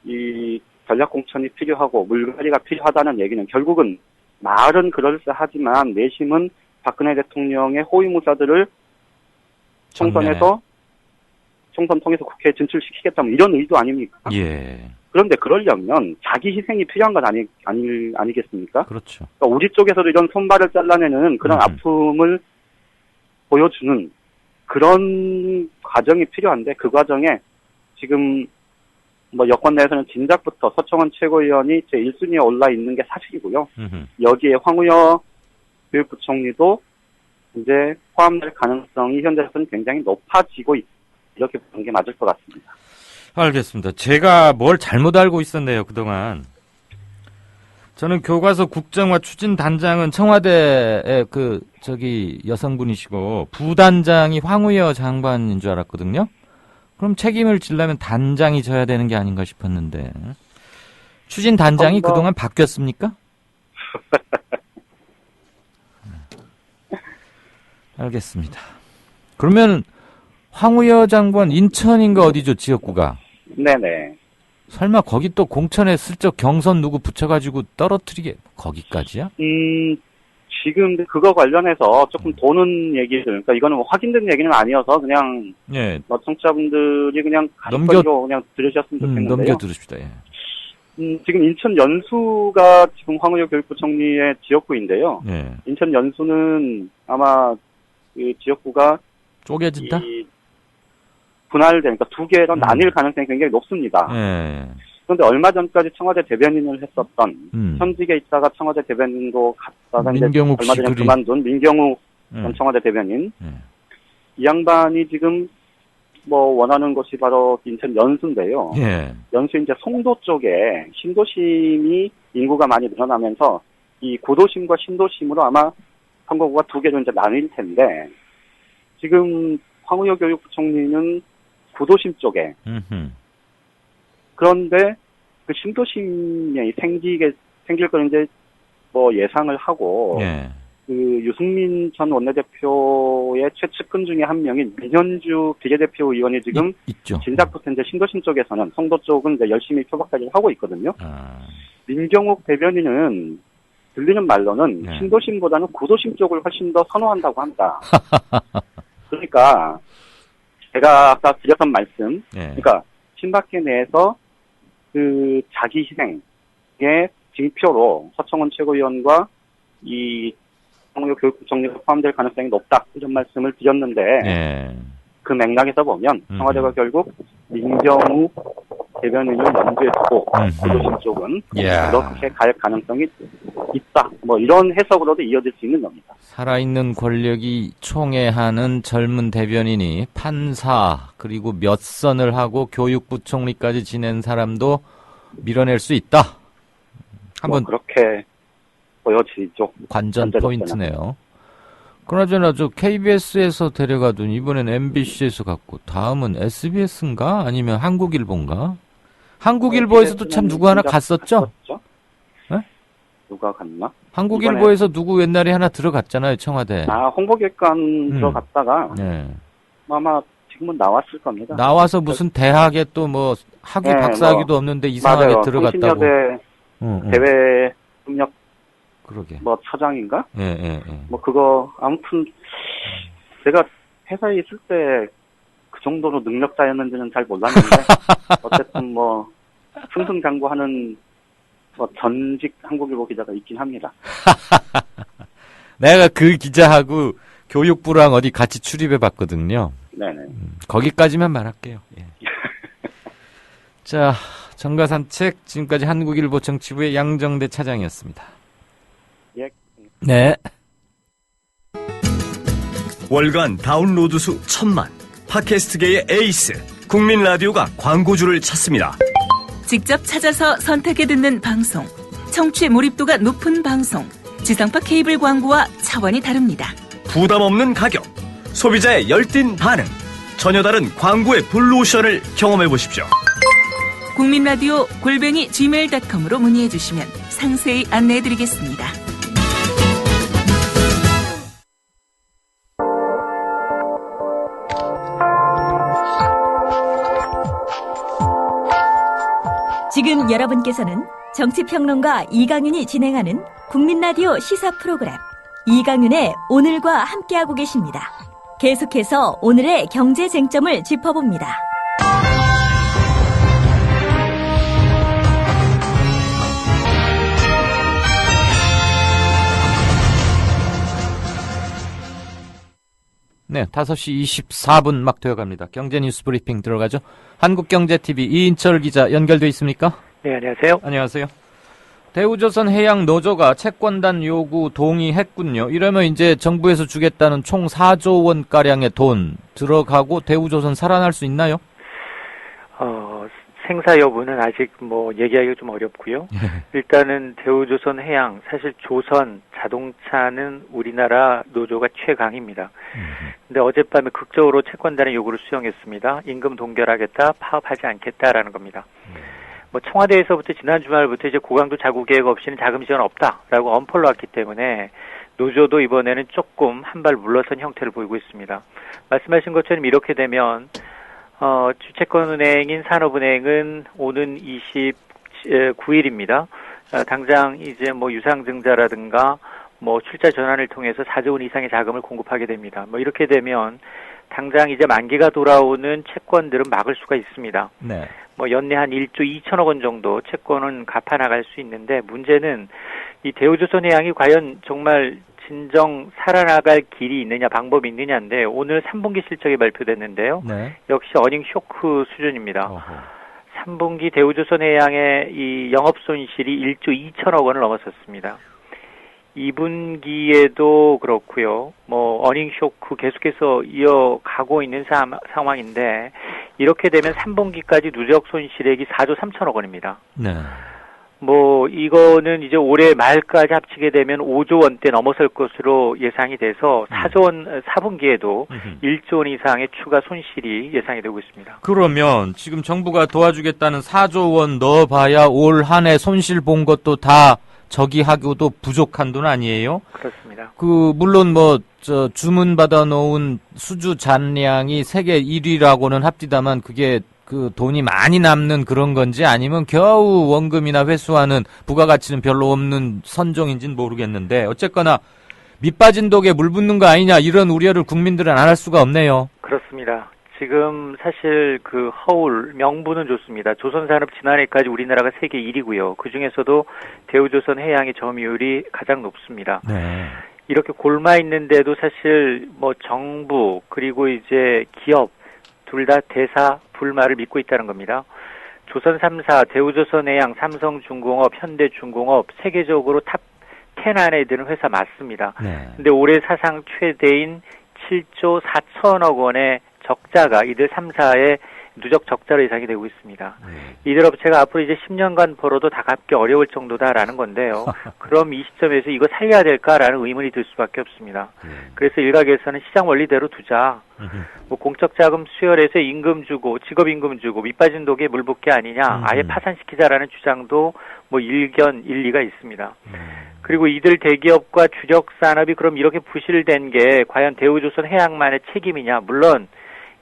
이 전략 공천이 필요하고 물갈이가 필요하다는 얘기는 결국은 말은 그럴싸하지만 내심은 박근혜 대통령의 호위무사들을 총선에서 총선 통해서 국회에 진출시키겠다 뭐 이런 의도 아닙니까? 예. 그런데 그러려면 자기 희생이 필요한 건 아니겠습니까? 그렇죠. 그러니까 우리 쪽에서도 이런 손발을 잘라내는 그런 아픔을 보여주는 그런 과정이 필요한데 그 과정에 지금 뭐 여권 내에서는 진작부터 서청원 최고위원이 제1순위에 올라 있는 게 사실이고요. 여기에 황우여 교육부총리도 이제 포함될 가능성이 현재로서는 굉장히 높아지고 있다. 이렇게 보는 게 맞을 것 같습니다. 알겠습니다. 제가 뭘 잘못 알고 있었네요, 그동안. 저는 교과서 국정화 추진 단장은 청와대의 여성분이시고 부단장이 황우여 장관인 줄 알았거든요. 그럼 책임을 지려면 단장이 져야 되는 게 아닌가 싶었는데. 추진 단장이 그동안 바뀌었습니까? 알겠습니다. 그러면 황우여 장관 인천인가 어디죠, 지역구가? 네네. 설마 거기 또 공천에 슬쩍 경선 누구 붙여가지고 떨어뜨리게 거기까지야? 지금 그거 관련해서 조금 도는 얘기들, 그러니까 이거는 뭐 확인된 얘기는 아니어서 그냥 예. 청취자분들이 그냥 가십거리로 그냥 들으셨으면 좋겠는데요. 넘겨 들으십시다. 예. 지금 인천 연수가 지금 황우여 교육부총리의 지역구인데요. 예. 인천 연수는 아마 그 지역구가 쪼개진다? 분할되니까 두 개로 나뉠 가능성이 굉장히 높습니다. 예. 그런데 얼마 전까지 청와대 대변인을 했었던 현직에 있다가 청와대 대변인도 갔다가 이제 얼마 전에 그만둔 민경욱 전 청와대 대변인 이 양반이 지금 뭐 원하는 곳이 바로 인천 연수인데요. 예. 연수 이제 송도 쪽에 신도심이 인구가 많이 늘어나면서 이 구도심과 신도심으로 아마 선거구가 두 개로 이제 나뉠 텐데 지금 황우여 교육부총리는 구도심 쪽에 그런데 그 신도심이 생길 걸 이제 뭐 예상을 하고 예. 그 유승민 전 원내대표의 최측근 중에 한 명인 민현주 비례대표 의원이 지금 있죠. 진작부터 이제 신도심 쪽에서는 송도 쪽은 이제 열심히 표박까지 하고 있거든요. 민경욱 대변인은 들리는 말로는 신도심보다는 구도심 쪽을 훨씬 더 선호한다고 합니다. 그러니까 제가 아까 드렸던 말씀, 그러니까 친박계 내에서 그 자기 희생의 징표로 서청원 최고위원과 이 황우여 교육부총리가 포함될 가능성이 높다 이런 말씀을 드렸는데 그 맥락에서 보면 청와대가 결국 민경욱 대변인을 염두에 두고 구도심 쪽은 그렇게 갈 가능성이 있다. 뭐 이런 해석으로도 이어질 수 있는 겁니다. 살아있는 권력이 총애하는 젊은 대변인이 판사 그리고 몇 선을 하고 교육부총리까지 지낸 사람도 밀어낼 수 있다. 한번 뭐 그렇게 보여지죠. 관전 포인트네요. 그나저나 저 KBS에서 데려가더니 이번엔 MBC에서 갔고 다음은 SBS인가 아니면 한국일보인가? 한국일보에서도 참 누구 하나 갔었죠? 네? 누가 갔나? 한국일보에서 누구 옛날에 하나 들어갔잖아요, 청와대. 홍보객관 들어갔다가 아마 지금은 나왔을 겁니다. 나와서 무슨 대학에 또 뭐 학위 박사학위도 없는데 이상하게 맞아요. 들어갔다고. 성신여대 대외 협력 그러게. 뭐 처장인가? 예. 뭐 그거 아무튼 제가 회사에 있을 때 그 정도로 능력자였는지는 잘 몰랐는데 어쨌든 뭐 승승장구하는 뭐 전직 한국일보 기자가 있긴 합니다. 내가 그 기자하고 교육부랑 어디 같이 출입해 봤거든요. 네네. 거기까지만 말할게요. 예. 자, 정가산책 지금까지 한국일보 정치부의 양정대 차장이었습니다. 예. 네. 월간 다운로드 수 1000만, 팟캐스트계의 에이스, 국민 라디오가 광고주를 찾습니다. 직접 찾아서 선택해 듣는 방송, 청취 몰입도가 높은 방송, 지상파 케이블 광고와 차원이 다릅니다. 부담 없는 가격, 소비자의 열띤 반응, 전혀 다른 광고의 블루오션을 경험해 보십시오. 국민라디오 @gmail.com으로 문의해 주시면 상세히 안내해 드리겠습니다. 지금 여러분께서는 정치평론가 이강윤이 진행하는 국민라디오 시사 프로그램 이강윤의 오늘과 함께하고 계십니다. 계속해서 오늘의 경제 쟁점을 짚어봅니다. 네, 5시 24분 막 되어갑니다. 경제뉴스 브리핑 들어가죠. 한국경제TV 이인철 기자 연결돼 있습니까? 네, 안녕하세요. 안녕하세요. 대우조선 해양노조가 채권단 요구 동의했군요. 이러면 이제 정부에서 주겠다는 총 4조 원가량의 돈 들어가고 대우조선 살아날 수 있나요? 생사 여부는 아직 뭐 얘기하기가 좀 어렵고요. 일단은 대우조선 해양, 사실 조선 자동차는 우리나라 노조가 최강입니다. 근데 어젯밤에 극적으로 채권단의 요구를 수용했습니다. 임금 동결하겠다, 파업하지 않겠다라는 겁니다. 뭐 청와대에서부터 지난 주말부터 이제 고강도 자구 계획 없이는 자금 지원 없다라고 엄포를 놨기 때문에 노조도 이번에는 조금 한 발 물러선 형태를 보이고 있습니다. 말씀하신 것처럼 이렇게 되면 주채권은행인 산업은행은 오는 29일입니다. 당장 이제 뭐 유상증자라든가 뭐 출자 전환을 통해서 4조 원 이상의 자금을 공급하게 됩니다. 뭐 이렇게 되면 당장 이제 만기가 돌아오는 채권들은 막을 수가 있습니다. 네. 뭐 연내 한 1조 2천억 원 정도 채권은 갚아 나갈 수 있는데 문제는 이 대우조선해양이 과연 정말 진정 살아나갈 길이 있느냐, 방법이 있느냐인데 오늘 3분기 실적이 발표됐는데요. 네. 역시 어닝 쇼크 수준입니다. 3분기 대우조선해양의 이 영업 손실이 1조 2천억 원을 넘어섰습니다. 2분기에도 그렇고요. 뭐 어닝 쇼크 계속해서 이어가고 있는 상황인데 이렇게 되면 3분기까지 누적 손실액이 4조 3천억 원입니다. 네. 뭐 이거는 이제 올해 말까지 합치게 되면 5조 원대 넘어설 것으로 예상이 돼서 4조 원 4분기에도 1조 원 이상의 추가 손실이 예상이 되고 있습니다. 그러면 지금 정부가 도와주겠다는 4조 원 넣어봐야 올 한 해 손실 본 것도 다 저기하고도 부족한 돈 아니에요? 그렇습니다. 물론 주문 받아 놓은 수주 잔량이 세계 1위라고는 합디다만 그게 그 돈이 많이 남는 그런 건지 아니면 겨우 원금이나 회수하는 부가가치는 별로 없는 선종인지는 모르겠는데 어쨌거나 밑빠진 독에 물 붓는 거 아니냐 이런 우려를 국민들은 안 할 수가 없네요. 그렇습니다. 지금 사실 그 허울 명분은 좋습니다. 조선산업 지난해까지 우리나라가 세계 1위고요. 그 중에서도 대우조선해양의 점유율이 가장 높습니다. 네. 이렇게 골마 있는데도 사실 뭐 정부 그리고 이제 기업 둘 다 대사 불말을 믿고 있다는 겁니다. 조선 3사, 대우조선해양, 삼성중공업, 현대중공업 세계적으로 탑 10 안에 드는 회사 맞습니다. 네. 근데 올해 사상 최대인 7조 4천억 원의 적자가 이들 3사의 누적 적자로 예상이 되고 있습니다. 이들 업체가 앞으로 이제 10년간 벌어도 다 갚기 어려울 정도다라는 건데요. 그럼 이 시점에서 이거 살려야 될까라는 의문이 들 수밖에 없습니다. 그래서 일각에서는 시장 원리대로 두자. 뭐 공적 자금 수혈해서 임금 주고 직업 임금 주고 밑빠진 독에 물 붓기 아니냐. 아예 파산시키자라는 주장도 뭐 일견 일리가 있습니다. 그리고 이들 대기업과 주력 산업이 그럼 이렇게 부실된 게 과연 대우조선 해양만의 책임이냐. 물론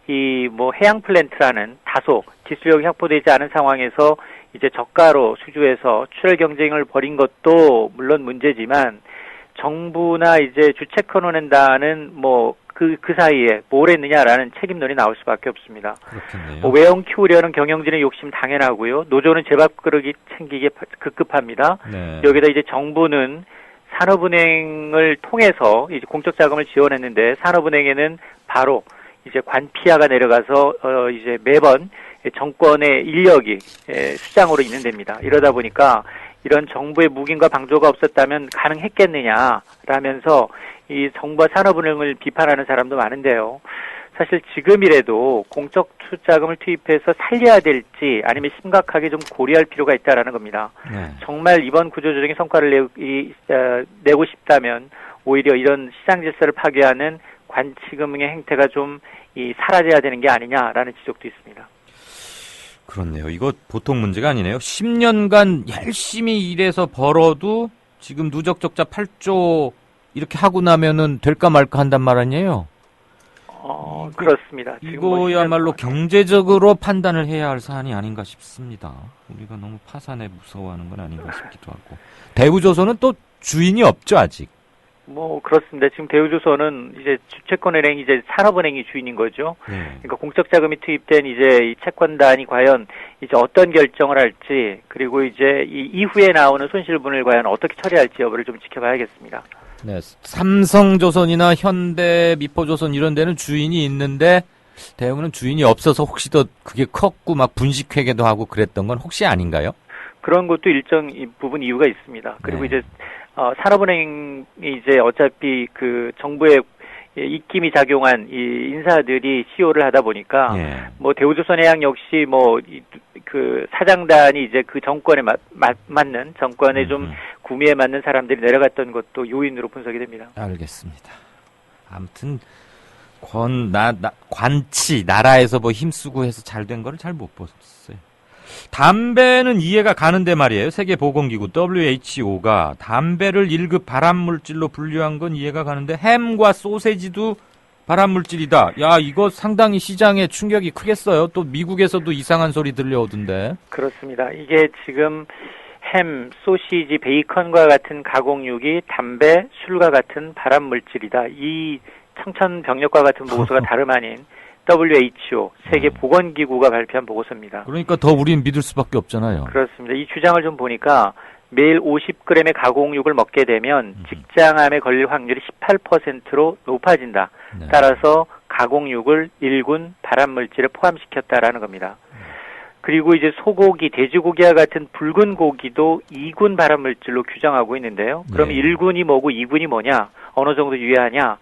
이 뭐 해양 플랜트라는 다소 기술력이 확보되지 않은 상황에서 이제 저가로 수주해서 출혈 경쟁을 벌인 것도 물론 문제지만 정부나 이제 주체권을 낸다는 뭐 그 사이에 뭘 했느냐라는 책임론이 나올 수밖에 없습니다. 그렇겠네요. 뭐 외형 키우려는 경영진의 욕심 당연하고요. 노조는 제밥그릇이 챙기게 급급합니다. 네. 여기다 이제 정부는 산업은행을 통해서 이제 공적 자금을 지원했는데 산업은행에는 바로 이제 관피아가 내려가서 이제 매번 정권의 인력이 수장으로 있는 데입니다. 이러다 보니까 이런 정부의 묵인과 방조가 없었다면 가능했겠느냐라면서 이 정부와 산업은행을 비판하는 사람도 많은데요. 사실 지금이라도 공적 투자금을 투입해서 살려야 될지 아니면 심각하게 좀 고려할 필요가 있다라는 겁니다. 네. 정말 이번 구조조정에 성과를 내고 싶다면 오히려 이런 시장 질서를 파괴하는 관치금융의 행태가 좀 사라져야 되는 게 아니냐라는 지적도 있습니다. 그렇네요. 이거 보통 문제가 아니네요. 10년간 열심히 일해서 벌어도 지금 누적 적자 8조 이렇게 하고 나면은 될까 말까 한단 말 아니에요? 그렇습니다. 지금 이거야말로 경제적으로 판단을 해야 할 사안이 아닌가 싶습니다. 우리가 너무 파산에 무서워하는 건 아닌가 싶기도 하고. 대우조선은 또 주인이 없죠, 아직. 뭐 그렇습니다. 지금 대우조선은 이제 주채권은행 이제 산업은행이 주인인 거죠. 그러니까 공적 자금이 투입된 이제 이 채권단이 과연 이제 어떤 결정을 할지 그리고 이제 이 이후에 나오는 손실분을 과연 어떻게 처리할지 여부를 좀 지켜봐야겠습니다. 네, 삼성조선이나 현대, 미포조선 이런 데는 주인이 있는데 대우는 주인이 없어서 혹시 더 그게 컸고 막 분식회계도 하고 그랬던 건 혹시 아닌가요? 그런 것도 일정 부분 이유가 있습니다. 그리고 이제 산업은행이 이제 어차피 그 정부의 입김이 작용한 이 인사들이 CEO를 하다 보니까 뭐 대우조선해양 역시 뭐 그 사장단이 이제 그 정권에 맞는 정권에 좀 구미에 맞는 사람들이 내려갔던 것도 요인으로 분석이 됩니다. 알겠습니다. 아무튼 관치 나라에서 뭐 힘쓰고 해서 잘 된 거를 잘 못 봤어요. 담배는 이해가 가는데 말이에요. 세계보건기구 WHO가 담배를 1급 발암물질로 분류한 건 이해가 가는데 햄과 소세지도 발암물질이다. 야, 이거 상당히 시장에 충격이 크겠어요. 또 미국에서도 이상한 소리 들려오던데. 그렇습니다. 이게 지금 햄, 소시지, 베이컨과 같은 가공육이 담배, 술과 같은 발암 물질이다. 이 청천벽력과 같은 보고서가 다름 아닌 WHO 세계보건기구가 발표한 보고서입니다. 그러니까 더 우리는 믿을 수밖에 없잖아요. 그렇습니다. 이 주장을 좀 보니까 매일 50g의 가공육을 먹게 되면 직장암에 걸릴 확률이 18%로 높아진다. 네. 따라서 가공육을 1군 발암물질에 포함시켰다라는 겁니다. 그리고 이제 소고기, 돼지고기와 같은 붉은 고기도 2군 발암물질로 규정하고 있는데요. 그럼 네. 1군이 뭐고 2군이 뭐냐? 어느 정도 유효하냐?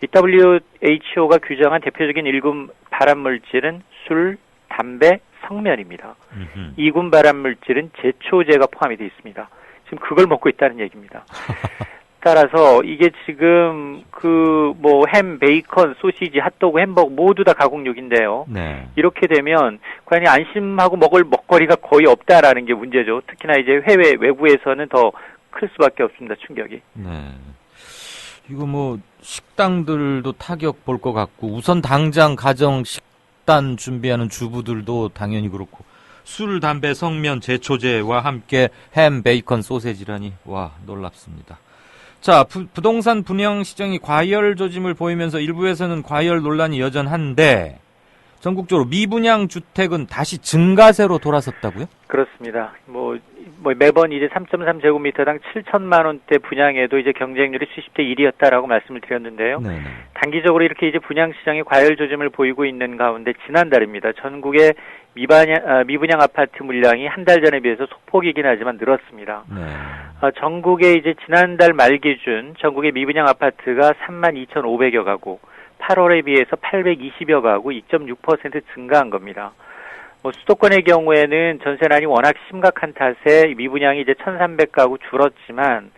이 WHO가 규정한 대표적인 1군 발암물질은 술, 담배, 성면입니다. 2군 발암물질은 제초제가 포함이 되어 있습니다. 지금 그걸 먹고 있다는 얘기입니다. 따라서 이게 지금 햄, 베이컨, 소시지, 핫도그, 햄버거 모두 다 가공육인데요. 네. 이렇게 되면 과연 안심하고 먹을 먹거리가 거의 없다라는 게 문제죠. 특히나 이제 해외 외부에서는 더 클 수밖에 없습니다. 충격이. 네. 이거 뭐 식당들도 타격 볼 것 같고 우선 당장 가정 식단 준비하는 주부들도 당연히 그렇고 술, 담배, 성면, 제초제와 함께 햄, 베이컨, 소세지라니 와 놀랍습니다. 자, 부동산 분양 시장이 과열 조짐을 보이면서 일부에서는 과열 논란이 여전한데 전국적으로 미분양 주택은 다시 증가세로 돌아섰다고요? 그렇습니다. 뭐 매번 이제 3.3제곱미터당 7천만 원대 분양에도 이제 경쟁률이 70대 1이었다라고 말씀을 드렸는데요. 네네. 단기적으로 이렇게 이제 분양 시장이 과열 조짐을 보이고 있는 가운데 지난달입니다. 전국의 미분양 아파트 물량이 한 달 전에 비해서 소폭이긴 하지만 늘었습니다. 네. 전국에 이제 지난달 말 기준 전국의 미분양 아파트가 32,500여 가구, 8월에 비해서 820여 가구, 2.6% 증가한 겁니다. 수도권의 경우에는 전세난이 워낙 심각한 탓에 미분양이 이제 1,300가구 줄었지만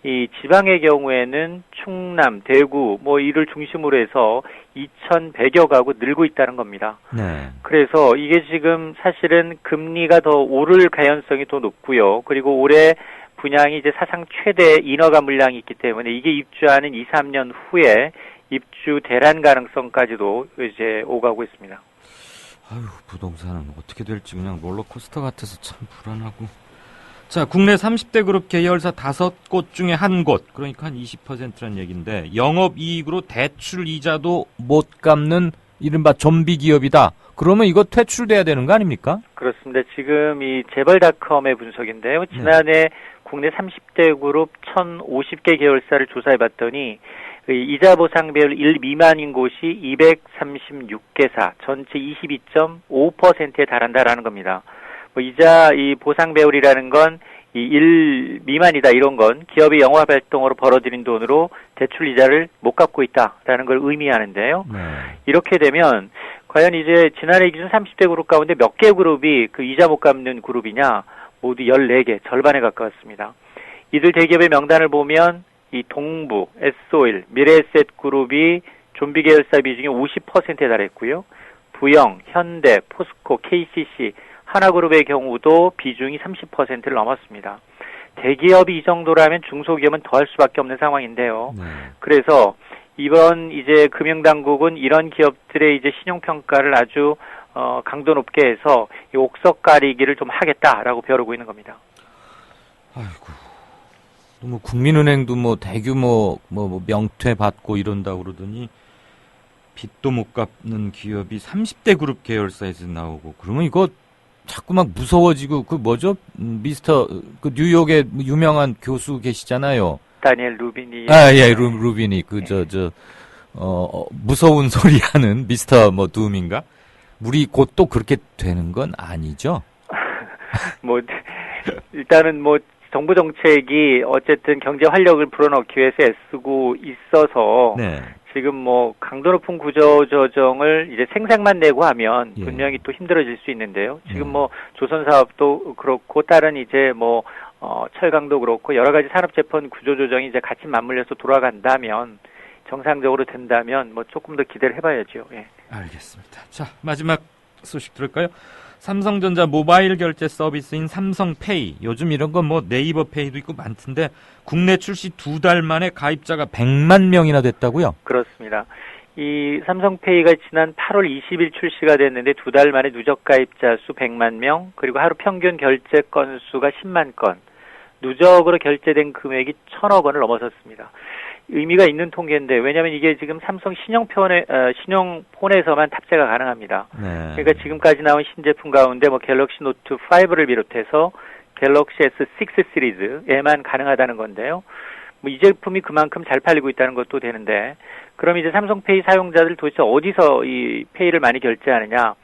이 지방의 경우에는 충남, 대구 이를 중심으로 해서 2,100여 가구 늘고 있다는 겁니다. 네. 그래서 이게 지금 사실은 금리가 더 오를 가능성이 더 높고요. 그리고 올해 분양이 이제 사상 최대 인허가 물량이 있기 때문에 이게 입주하는 2, 3년 후에 입주 대란 가능성까지도 이제 오가고 있습니다. 아유, 부동산은 어떻게 될지 그냥 롤러코스터 같아서 참 불안하고. 자, 국내 30대 그룹 계열사 5곳 중에 한 곳, 그러니까 한 20%란 얘기인데 영업이익으로 대출 이자도 못 갚는 이른바 좀비 기업이다. 그러면 이거 퇴출돼야 되는 거 아닙니까? 그렇습니다. 지금 이 재벌닷컴의 분석인데요. 지난해 국내 30대 그룹 1,050개 계열사를 조사해봤더니 이자 보상 배율 1 미만인 곳이 236개사, 전체 22.5%에 달한다라는 겁니다. 이자 이 보상 배율이라는 건 이 1 미만이다 이런 건 기업의 영업 활동으로 벌어들인 돈으로 대출 이자를 못 갚고 있다라는 걸 의미하는데요. 네. 이렇게 되면 과연 이제 지난해 기준 30대 그룹 가운데 몇 개 그룹이 그 이자 못 갚는 그룹이냐? 모두 14개, 절반에 가까웠습니다. 이들 대기업의 명단을 보면 이 동부, S-오일, 미래에셋 그룹이 좀비 계열사 비중이 50%에 달했고요. 부영, 현대, 포스코, KCC, 하나그룹의 경우도 비중이 30%를 넘었습니다. 대기업이 이 정도라면 중소기업은 더 할 수밖에 없는 상황인데요. 네. 그래서 이번 이제 금융당국은 이런 기업들의 이제 신용평가를 아주 강도 높게 해서 이 옥석 가리기를 좀 하겠다라고 벼르고 있는 겁니다. 아이고. 국민은행도 대규모 명퇴 받고 이런다 그러더니 빚도 못 갚는 기업이 30대 그룹 계열사에서 나오고 그러면 이거 자꾸 막 무서워지고 미스터 뉴욕에 유명한 교수 계시잖아요. 다니엘 루비니. 루비니 무서운 소리 하는 미스터 둠인가? 우리 곧 또 그렇게 되는 건 아니죠? 일단은 정부 정책이 어쨌든 경제 활력을 불어넣기 위해서 애쓰고 있어서 네. 지금 강도 높은 구조 조정을 이제 생색만 내고 하면 분명히 또 힘들어질 수 있는데요. 지금 조선 사업도 그렇고 다른 이제 철강도 그렇고 여러 가지 산업 재편 구조 조정이 이제 같이 맞물려서 돌아간다면 정상적으로 된다면 조금 더 기대를 해봐야죠. 예. 알겠습니다. 자, 마지막 소식 들을까요? 삼성전자 모바일 결제 서비스인 삼성페이. 요즘 이런 건 네이버 페이도 있고 많던데 국내 출시 2달 만에 가입자가 100만 명이나 됐다고요? 그렇습니다. 이 삼성페이가 지난 8월 20일 출시가 됐는데 2달 만에 누적 가입자 수 100만 명, 그리고 하루 평균 결제 건수가 10만 건, 누적으로 결제된 금액이 1,000억 원을 넘어섰습니다. 의미가 있는 통계인데, 왜냐하면 이게 지금 삼성 신형폰에서만 탑재가 가능합니다. 네. 그러니까 지금까지 나온 신제품 가운데 뭐 갤럭시 노트 5를 비롯해서 갤럭시 S6 시리즈에만 가능하다는 건데요. 뭐 이 제품이 그만큼 잘 팔리고 있다는 것도 되는데, 그럼 이제 삼성페이 사용자들 도대체 어디서 이 페이를 많이 결제하느냐?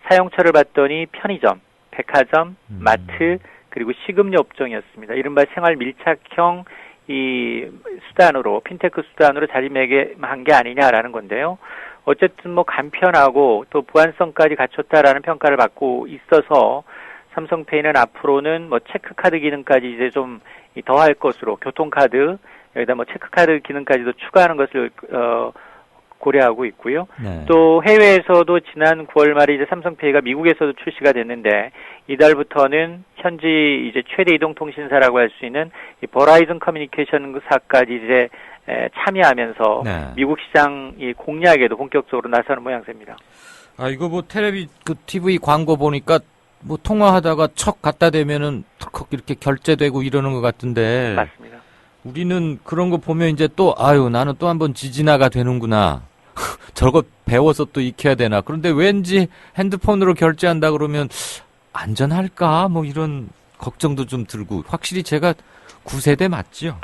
사용처를 봤더니 편의점, 백화점, 마트, 그리고 식음료 업종이었습니다. 이른바 생활 밀착형 이 수단으로, 핀테크 수단으로 자리매김한 게 아니냐라는 건데요. 어쨌든 뭐 간편하고 또 보안성까지 갖췄다라는 평가를 받고 있어서 삼성페이는 앞으로는 뭐 체크카드 기능까지 이제 좀 더할 것으로, 교통카드, 여기다 뭐 체크카드 기능까지도 추가하는 것을 고려하고 있고요. 네. 또 해외에서도 지난 9월 말에 이제 삼성페이가 미국에서도 출시가 됐는데, 이달부터는 현지 이제 최대 이동통신사라고 할 수 있는 이 버라이즌 커뮤니케이션사까지 이제 참여하면서 네. 미국 시장 이 공략에도 본격적으로 나서는 모양새입니다. 아, 이거 뭐 TV 광고 보니까 뭐 통화하다가 척 갖다 대면은 턱 이렇게 결제되고 이러는 것 같은데. 맞습니다. 우리는 그런 거 보면 이제 또, 나는 또 한번 지지나가 되는구나. 저거 배워서 또 익혀야 되나. 그런데 왠지 핸드폰으로 결제한다 그러면 안전할까? 뭐 이런 걱정도 좀 들고. 확실히 제가 9세대 맞죠?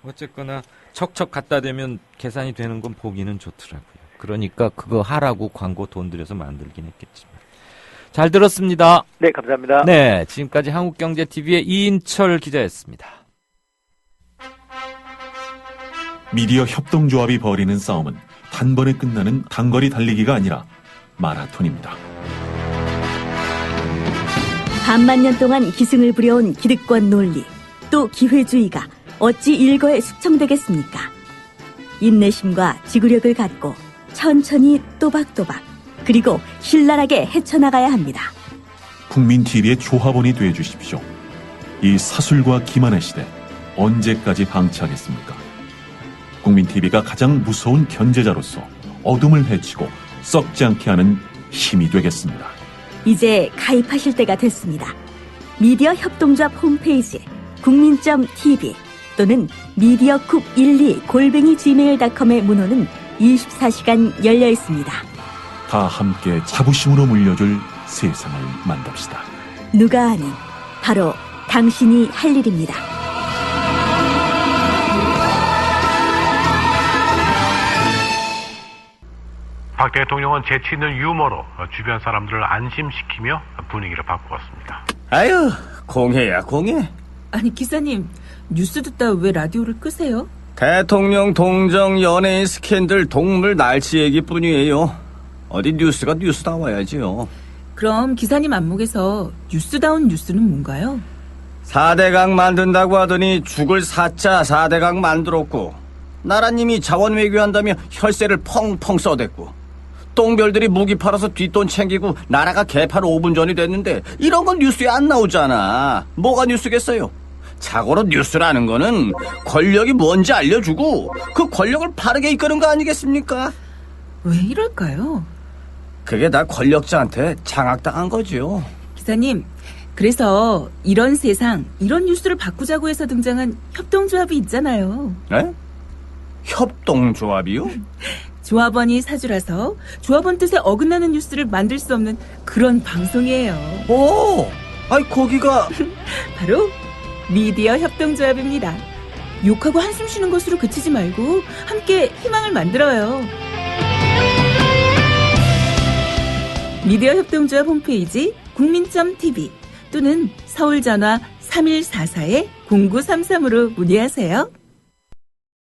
어쨌거나 척척 갖다 대면 계산이 되는 건 보기는 좋더라고요. 그러니까 그거 하라고 광고 돈 들여서 만들긴 했겠지만. 잘 들었습니다. 네, 감사합니다. 네, 지금까지 한국경제TV의 이인철 기자였습니다. 미디어 협동조합이 벌이는 싸움은 단번에 끝나는 단거리 달리기가 아니라 마라톤입니다. 반만 년 동안 기승을 부려온 기득권 논리, 또 기회주의가 어찌 일거에 숙청되겠습니까? 인내심과 지구력을 갖고 천천히 또박또박, 그리고 신랄하게 헤쳐나가야 합니다. 국민TV의 조합원이 되어주십시오. 이 사술과 기만의 시대 언제까지 방치하겠습니까? 국민TV가 가장 무서운 견제자로서 어둠을 헤치고 썩지 않게 하는 힘이 되겠습니다. 이제 가입하실 때가 됐습니다. 미디어 협동조합 홈페이지 국민.tv 또는 mediacoup12@gmail.com의 문호는 24시간 열려 있습니다. 다 함께 자부심으로 물려줄 세상을 만듭시다. 누가 아는 바로 당신이 할 일입니다. 박 대통령은 재치 있는 유머로 주변 사람들을 안심시키며 분위기를 바꾸었습니다. 아유, 공해야 공해. 아니 기사님, 뉴스 듣다 왜 라디오를 끄세요? 대통령 동정 연예인 스캔들 동물 날치 얘기뿐이에요. 어디 뉴스가 뉴스 나와야지요. 그럼 기사님 안목에서 뉴스다운 뉴스는 뭔가요? 4대강 만든다고 하더니 죽을 4자 4대강 만들었고, 나라님이 자원 외교한다며 혈세를 펑펑 써댔고, 똥별들이 무기 팔아서 뒷돈 챙기고 나라가 개판 5분 전이 됐는데 이런 건 뉴스에 안 나오잖아. 뭐가 뉴스겠어요? 자고로 뉴스라는 거는 권력이 뭔지 알려주고 그 권력을 바르게 이끄는 거 아니겠습니까? 왜 이럴까요? 그게 다 권력자한테 장악당한 거죠. 기사님, 그래서 이런 세상, 이런 뉴스를 바꾸자고 해서 등장한 협동조합이 있잖아요. 네? 협동조합이요? 조합원이 사주라서 조합원 뜻에 어긋나는 뉴스를 만들 수 없는 그런 방송이에요. 오! 아이, 거기가 바로 미디어 협동조합입니다. 욕하고 한숨 쉬는 것으로 그치지 말고 함께 희망을 만들어요. 미디어 협동조합 홈페이지 국민.tv 또는 서울 전화 3144-0933으로 문의하세요.